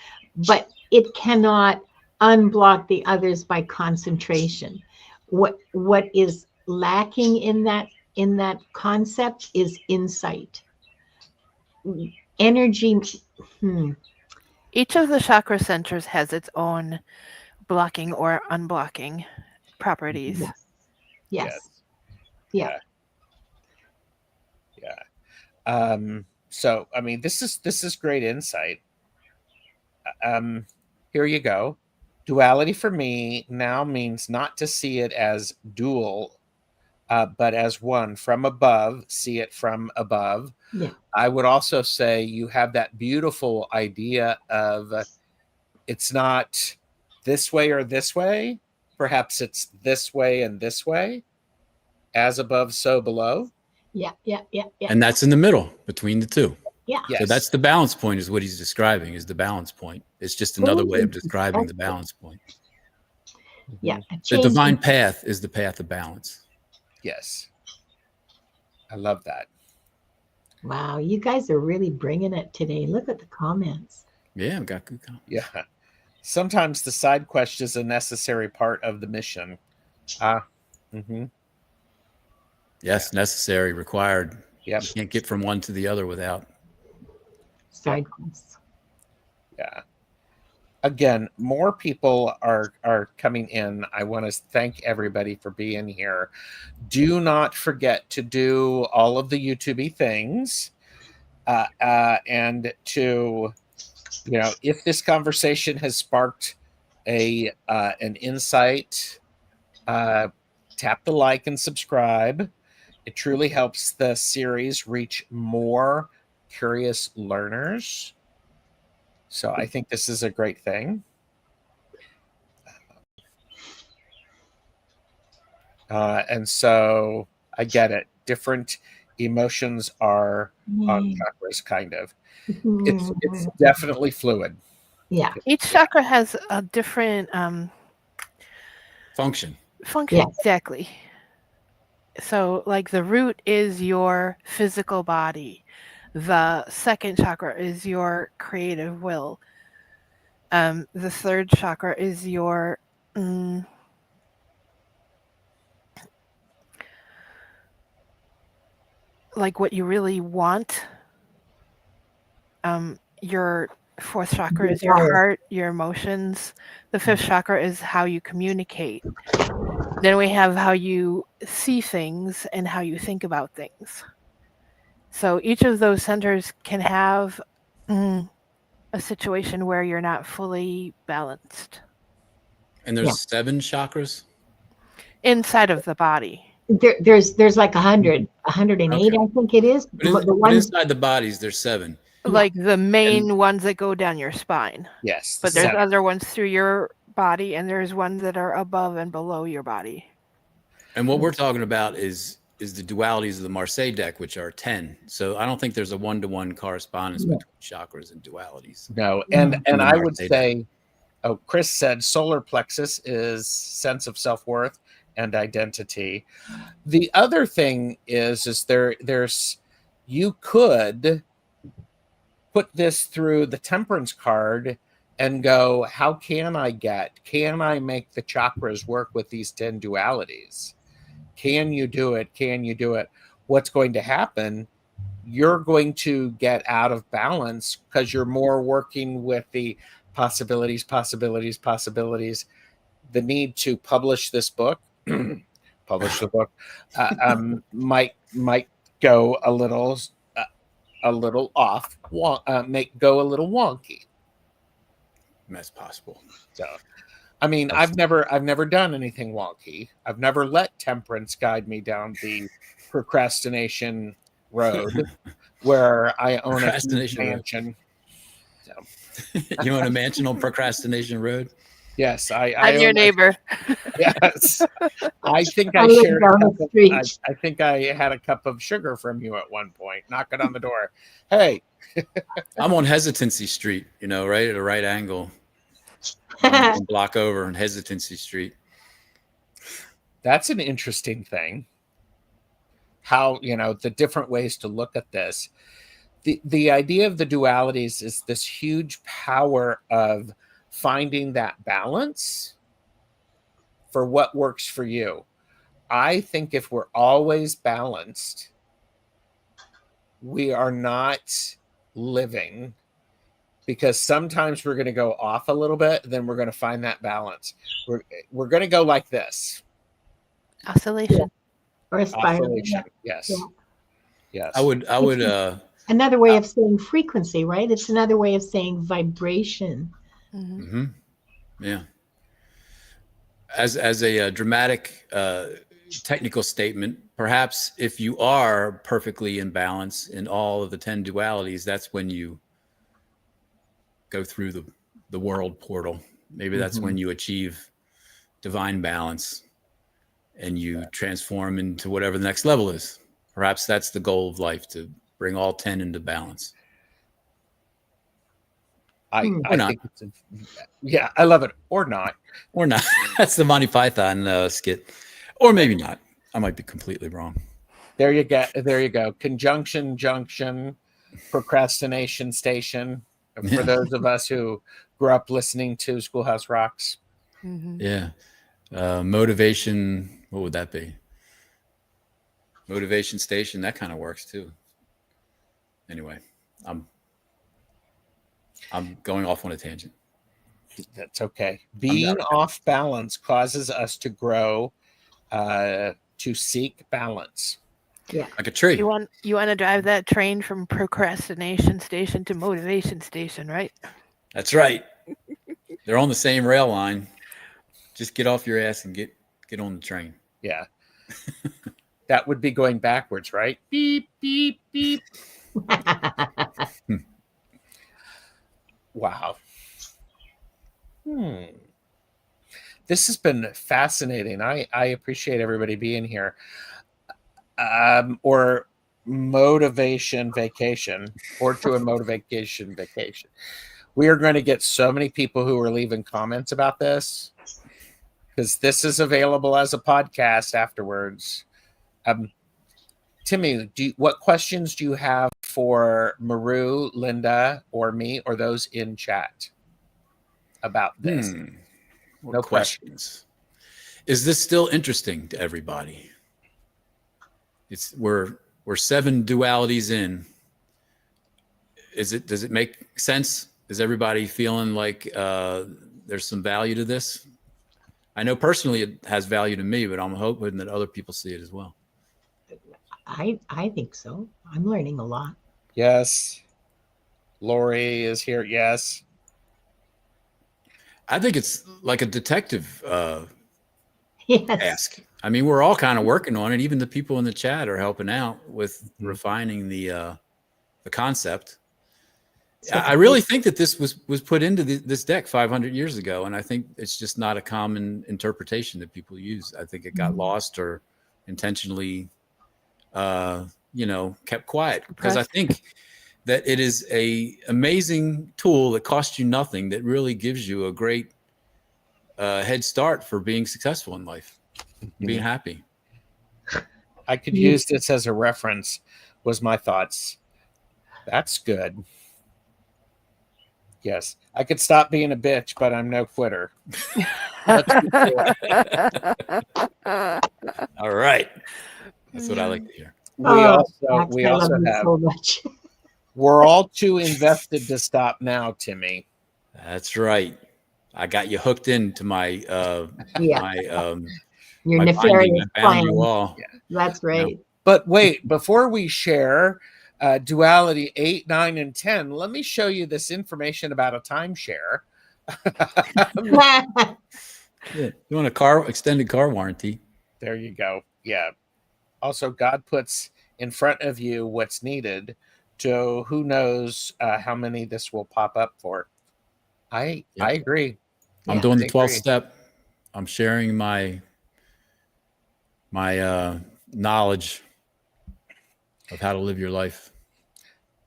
But it cannot unblock the others by concentration. What is lacking in that concept is insight. Energy. Each of the chakra centers has its own blocking or unblocking properties. Yes. So I mean, this is great insight. Here you go. Duality for me now means not to see it as dual, but as one. From above, see it from above. I would also say you have that beautiful idea of it's not this way or this way. Perhaps it's this way and this way. As above, so below. Yeah. And that's in the middle between the two. Yeah. So that's the balance point, is what he's describing, is the balance point. It's just another way of describing the balance point. Yeah. The divine path is the path of balance. Yes. I love that. Wow, you guys are really bringing it today. Look at the comments. Yeah, I've got good comments. Yeah. Sometimes the side quest is a necessary part of the mission. Mm-hmm. Yes, necessary, required. Yep. You can't get from one to the other without. Side quests. Yeah. Again, more people are coming in. I want to thank everybody for being here. Do not forget to do all of the YouTube things, and to, you know, if this conversation has sparked an insight, tap the like and subscribe. It truly helps the series reach more curious learners. So I think this is a great thing. And so I get it. Different emotions are on chakras, kind of. It's definitely fluid. Yeah. Each chakra has a different Function. function. Exactly. So, like, the root is your physical body. The second chakra is your creative will. The third chakra is your like what you really want. Your fourth chakra is your heart, your emotions. The fifth chakra is how you communicate. Then we have how you see things and how you think about things. So each of those centers can have a situation where you're not fully balanced. And there's 7 chakras? Inside of the body. There's like 100, 108, okay. I think it is. But inside the bodies, there's 7. Like the main ones that go down your spine. Yes. But there's other ones through your body, and there's ones that are above and below your body. And what we're talking about is the dualities of the Marseille deck, which are 10. So I don't think there's a one-to-one correspondence between chakras and dualities. No, and I would say, Chris said solar plexus is sense of self-worth and identity. The other thing is there's you could put this through the temperance card and go, how can I make the chakras work with these 10 dualities? Can you do it? Can you do it? What's going to happen? You're going to get out of balance because you're more working with the possibilities. The need to publish this book, publish the book, might go a little off, go a little wonky. That's possible. So, I mean, I've never done anything wonky. I've never let temperance guide me down the procrastination road where I own a mansion. So. You own a mansion on Procrastination Road? Yes, I'm your neighbor. Yes, I think I shared. I think I had a cup of sugar from you at one point. Knocking on the door. Hey, I'm on Hesitancy Street. You know, right at a right angle. Block over on Hesitancy Street. That's an interesting thing. How, you know, the different ways to look at this. The idea of the dualities is this huge power of finding that balance for what works for you. I think if we're always balanced, we are not living, because sometimes we're going to go off a little bit, then we're going to find that balance. We're going to go like this. Oscillation. Or Oscillation. Yes. Yeah. Yes. I would another way of saying frequency, right? It's another way of saying vibration. Mm-hmm. Yeah. As a dramatic technical statement, perhaps if you are perfectly in balance in all of the 10 dualities, that's when you go through the world portal. Maybe that's when you achieve divine balance and you transform into whatever the next level is. Perhaps that's the goal of life, to bring all 10 into balance. I think it's I love it. Or not. That's the Monty Python skit. Or maybe not. I might be completely wrong. There you go. Conjunction junction, procrastination station. For those of us who grew up listening to Schoolhouse Rocks. Mhm. Yeah. Motivation. What would that be? Motivation Station. That kind of works too. Anyway, I'm going off on a tangent. That's okay. Being off balance causes us to grow, to seek balance. Yeah. Like a tree. You want to drive that train from procrastination station to motivation station, right? That's right. They're on the same rail line. Just get off your ass and get on the train. Yeah. That would be going backwards, right? Beep, beep, beep. Wow. This has been fascinating. I appreciate everybody being here. Or motivation vacation, or to a motivation vacation. We are going to get so many people who are leaving comments about this, because this is available as a podcast afterwards. Timy, what questions do you have for Maru, Linda, or me, or those in chat about this? No questions. Is this still interesting to everybody? We're 7 dualities in. Does it make sense? Is everybody feeling like there's some value to this? I know personally it has value to me, but I'm hoping that other people see it as well. I think so. I'm learning a lot. Yes. Lori is here. Yes. I think it's like a detective Yes. task. I mean, we're all kind of working on it. Even the people in the chat are helping out with refining the concept. I really think that this was put into this deck 500 years ago, and I think it's just not a common interpretation that people use. I think it got lost or intentionally, kept quiet, because I think that it is a amazing tool that costs you nothing, that really gives you a great head start for being successful in life, being happy. I could use this as a reference, was my thoughts. That's good. Yes, I could stop being a bitch, but I'm no quitter. All right, that's what I like to hear. We also have. So much. We're all too invested to stop now, Timy. That's right. I got you hooked into my Your my nefarious binding. I bound plan. you all. Yeah. That's right. But wait, before we share duality 8, 9, and 10, let me show you this information about a timeshare. Yeah. You want a extended car warranty? There you go. Yeah. Also, God puts in front of you what's needed. So who knows how many this will pop up for? I agree. I'm doing the 12th step. I'm sharing my knowledge of how to live your life.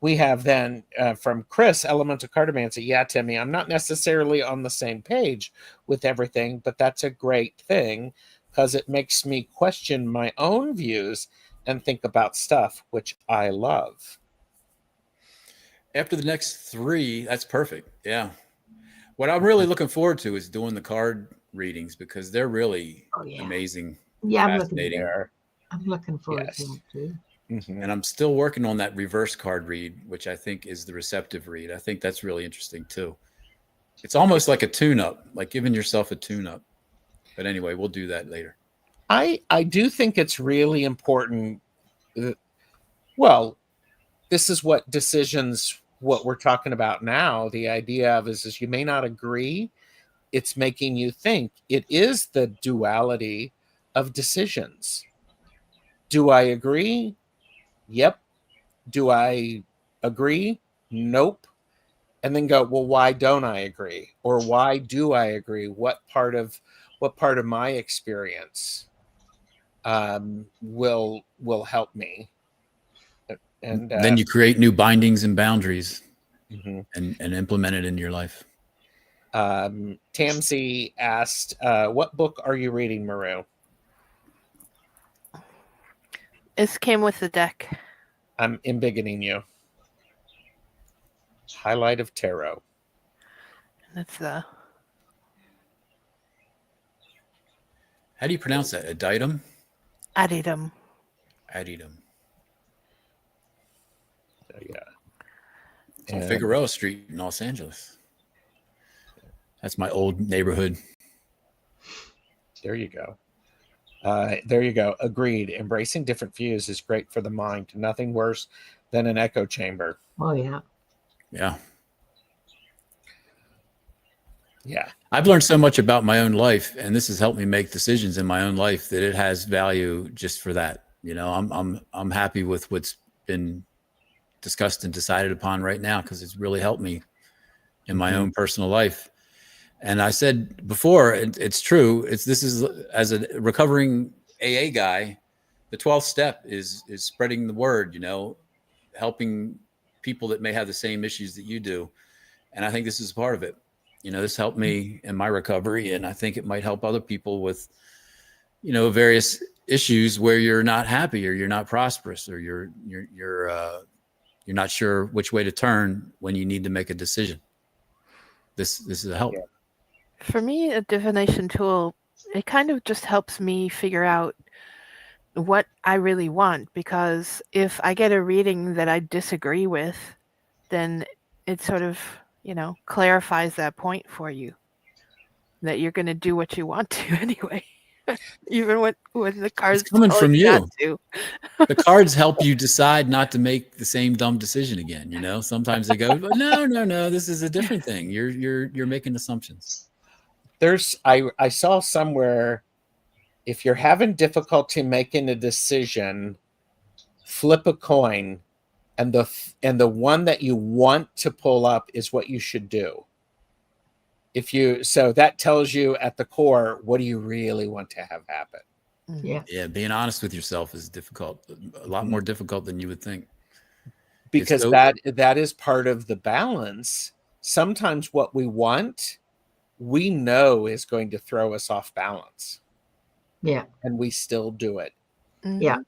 We have then from Chris, Elemental Cartomancy. Yeah, Timy, I'm not necessarily on the same page with everything, but that's a great thing, because it makes me question my own views and think about stuff, which I love. After the next 3, that's perfect. Yeah. What I'm really looking forward to is doing the card readings, because they're really amazing. Yeah, fascinating. I'm looking forward to it too. Mm-hmm. And I'm still working on that reverse card read, which I think is the receptive read. I think that's really interesting too. It's almost like a tune-up, like giving yourself a tune-up. But anyway, we'll do that later. I do think it's really important. Well, this is what we're talking about now. The idea of is you may not agree. It's making you think. It is the duality of decisions. Do I agree? Yep. Do I agree? Nope. And then go, well, why don't I agree? Or why do I agree? What part of my experience will help me? And then you create new bindings and boundaries, mm-hmm. and implement it in your life. Tamsi asked, what book are you reading, Maru? This came with the deck. I'm embiggening you. Highlight of Tarot. That's the How do you pronounce that? Aditum? addendum. Aditum. Yeah. It's on And- Figueroa Street in Los Angeles. That's my old neighborhood. There you go. There you go. Agreed. Embracing different views is great for the mind. Nothing worse than an echo chamber. Oh, yeah. Yeah. Yeah. I've learned so much about my own life, and this has helped me make decisions in my own life that it has value just for that. You know, I'm happy with what's been discussed and decided upon right now because it's really helped me in my own personal life. And I said before, it's true. This is as a recovering AA guy, the 12th step is spreading the word. You know, helping people that may have the same issues that you do. And I think this is part of it. You know, this helped me in my recovery, and I think it might help other people with, you know, various issues where you're not happy or you're not prosperous or you're not sure which way to turn when you need to make a decision. This is a help. Yeah. For me, a divination tool, it kind of just helps me figure out what I really want, because if I get a reading that I disagree with, then it sort of, you know, clarifies that point for you, that you're going to do what you want to anyway, even when the cards coming tell from you you. not to. The cards help you decide not to make the same dumb decision again. You know, sometimes they go, no, this is a different thing. You're making assumptions. I saw somewhere, if you're having difficulty making a decision, flip a coin, and the one that you want to pull up is what you should do. So that tells you at the core, what do you really want to have happen? Yeah, being honest with yourself is difficult, a lot more difficult than you would think. Because that is part of the balance. Sometimes what we want, we know is going to throw us off balance. Yeah. And we still do it. Yeah.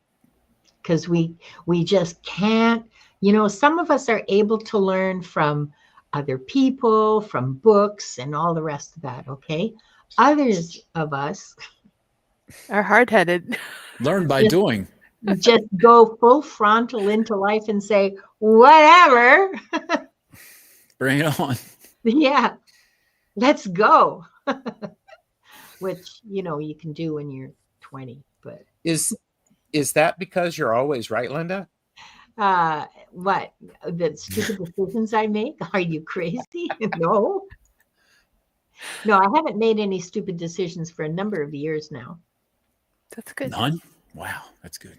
Because we just can't, you know, some of us are able to learn from other people, from books and all the rest of that. Okay. Others of us are hard-headed. Learn by doing. Just go full frontal into life and say, whatever. Bring it on. Yeah. Let's go. Which, you know, you can do when you're 20, but is that because you're always right, Linda? What? The stupid decisions I make? Are you crazy? No. No, I haven't made any stupid decisions for a number of years now. That's good. None? Wow, that's good.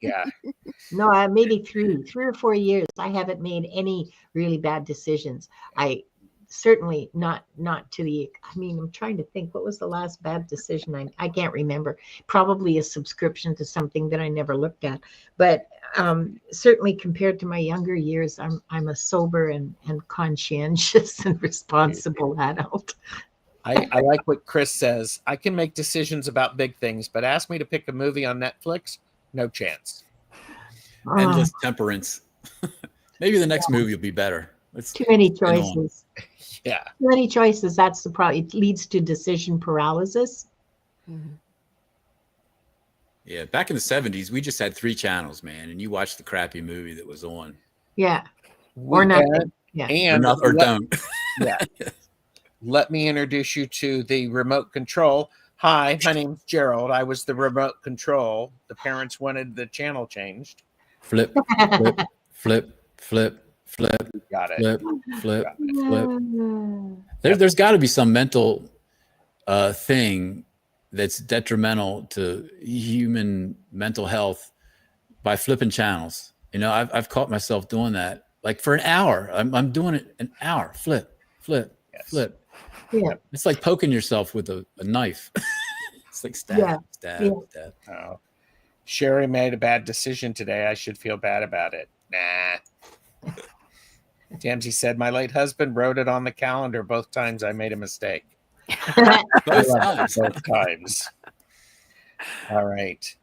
Yeah. No, maybe 3 or 4 years. I haven't made any really bad decisions. I certainly not to the, I mean, I'm trying to think, what was the last bad decision? I can't remember. Probably a subscription to something that I never looked at. But certainly compared to my younger years, I'm a sober and conscientious and responsible adult. I like what Chris says. I can make decisions about big things, but ask me to pick a movie on Netflix, no chance. Endless temperance. Maybe the next movie will be better. Too many choices. Yeah. Too many choices. That's the problem. It leads to decision paralysis. Mm-hmm. Yeah. Back in the 70s, we just had 3 channels, man. And you watched the crappy movie that was on. Yeah. Or nothing. Yeah. Or don't. Yeah. Let me introduce you to the remote control. Hi, my name's Gerald. I was the remote control. The parents wanted the channel changed. Flip. Got it. Flip. There's got to be some mental thing that's detrimental to human mental health by flipping channels. You know, I've caught myself doing that. Like for an hour, I'm doing it an hour. Flip. Yeah. It's like poking yourself with a knife. It's like stab. Oh. Sherry made a bad decision today. I should feel bad about it. Nah. Tamsy said, my late husband wrote it on the calendar both times I made a mistake. Both times. All right.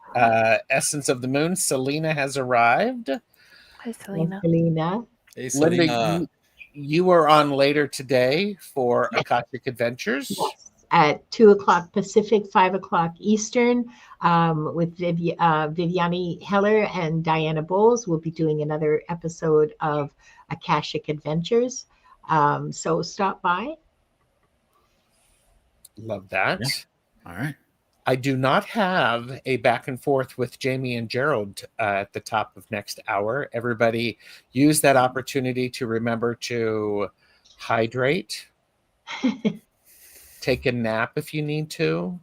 Essence of the Moon, Selena has arrived. Hi, Selena. Hey, Selena. you are on later today for Akashic Adventures. Yes, at 2 o'clock Pacific, 5 o'clock Eastern, with Viviani Heller and Diana Bowles. We'll be doing another episode of Akashic Adventures. So stop by. Love that. Yeah. All right. I do not have a back and forth with Jamie and Gerald at the top of next hour. Everybody use that opportunity to remember to hydrate, take a nap if you need to,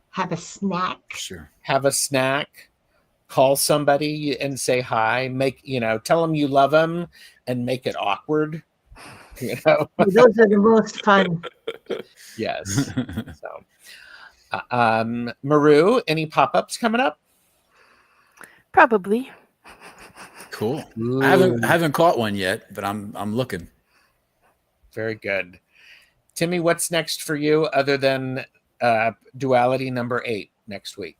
Have a snack. Sure. have a snack, call somebody and say hi, tell them you love them and make it awkward. Those are the most fun. Yes. So, Maru, any pop-ups coming up? Probably. Cool. Ooh. I haven't caught one yet, but I'm looking. Very good. Timy, what's next for you other than Duality number 8 next week?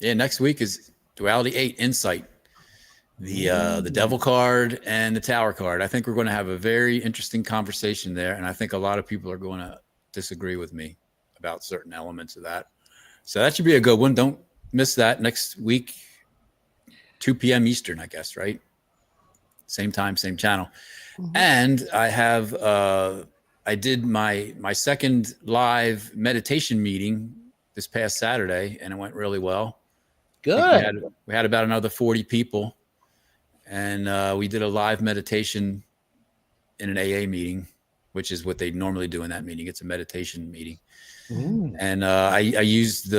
Yeah, next week is Duality 8 Insight. The Devil card and the Tower card. I think we're going to have a very interesting conversation there, and I think a lot of people are going to disagree with me about certain elements of that. So that should be a good one. Don't miss that next week, 2 p.m. Eastern, I guess, right? Same time, same channel. Mm-hmm. And I have I did my second live meditation meeting this past Saturday, and it went really well. Good. We had about another 40 people, and we did a live meditation in an AA meeting, which is what they normally do in that meeting. It's a meditation meeting. Mm. And I used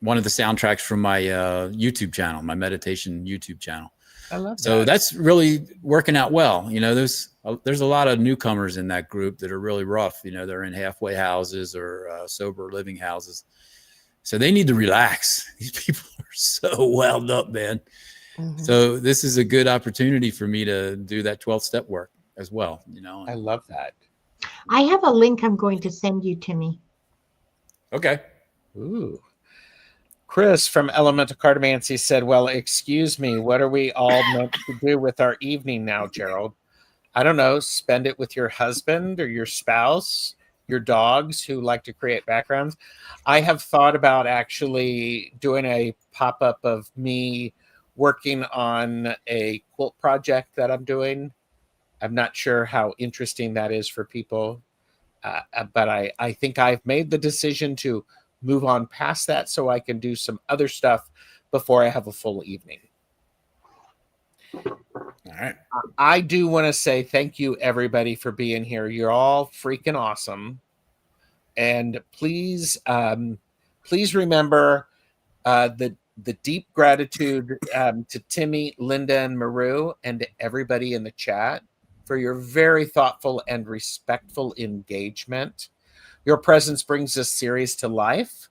one of the soundtracks from my YouTube channel, my meditation YouTube channel. I love that. So that's really working out well. There's a lot of newcomers in that group that are really rough. They're in halfway houses or sober living houses. So they need to relax. These people are so wound up, man. Mm-hmm. So this is a good opportunity for me to do that 12th step work as well. I love that. I have a link I'm going to send you, Timy. Okay. Ooh. Chris from Elemental Cartomancy said, well, excuse me, what are we all meant to do with our evening now, Gerald? I don't know, spend it with your husband or your spouse, your dogs who like to create backgrounds. I have thought about actually doing a pop-up of me working on a quilt project that I'm doing. I'm not sure how interesting that is for people, but I think I've made the decision to move on past that so I can do some other stuff before I have a full evening. All right. I do want to say thank you, everybody, for being here. You're all freaking awesome. And please remember the deep gratitude to Timy, Linda, and Maru, and to everybody in the chat for your very thoughtful and respectful engagement. Your presence brings this series to life.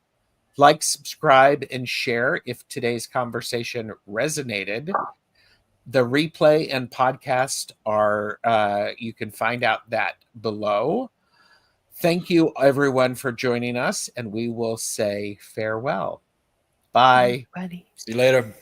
Like, subscribe, and share if today's conversation resonated. The replay and podcast are, you can find out that below. Thank you, everyone, for joining us, and we will say farewell. Bye. Buddy. See you later.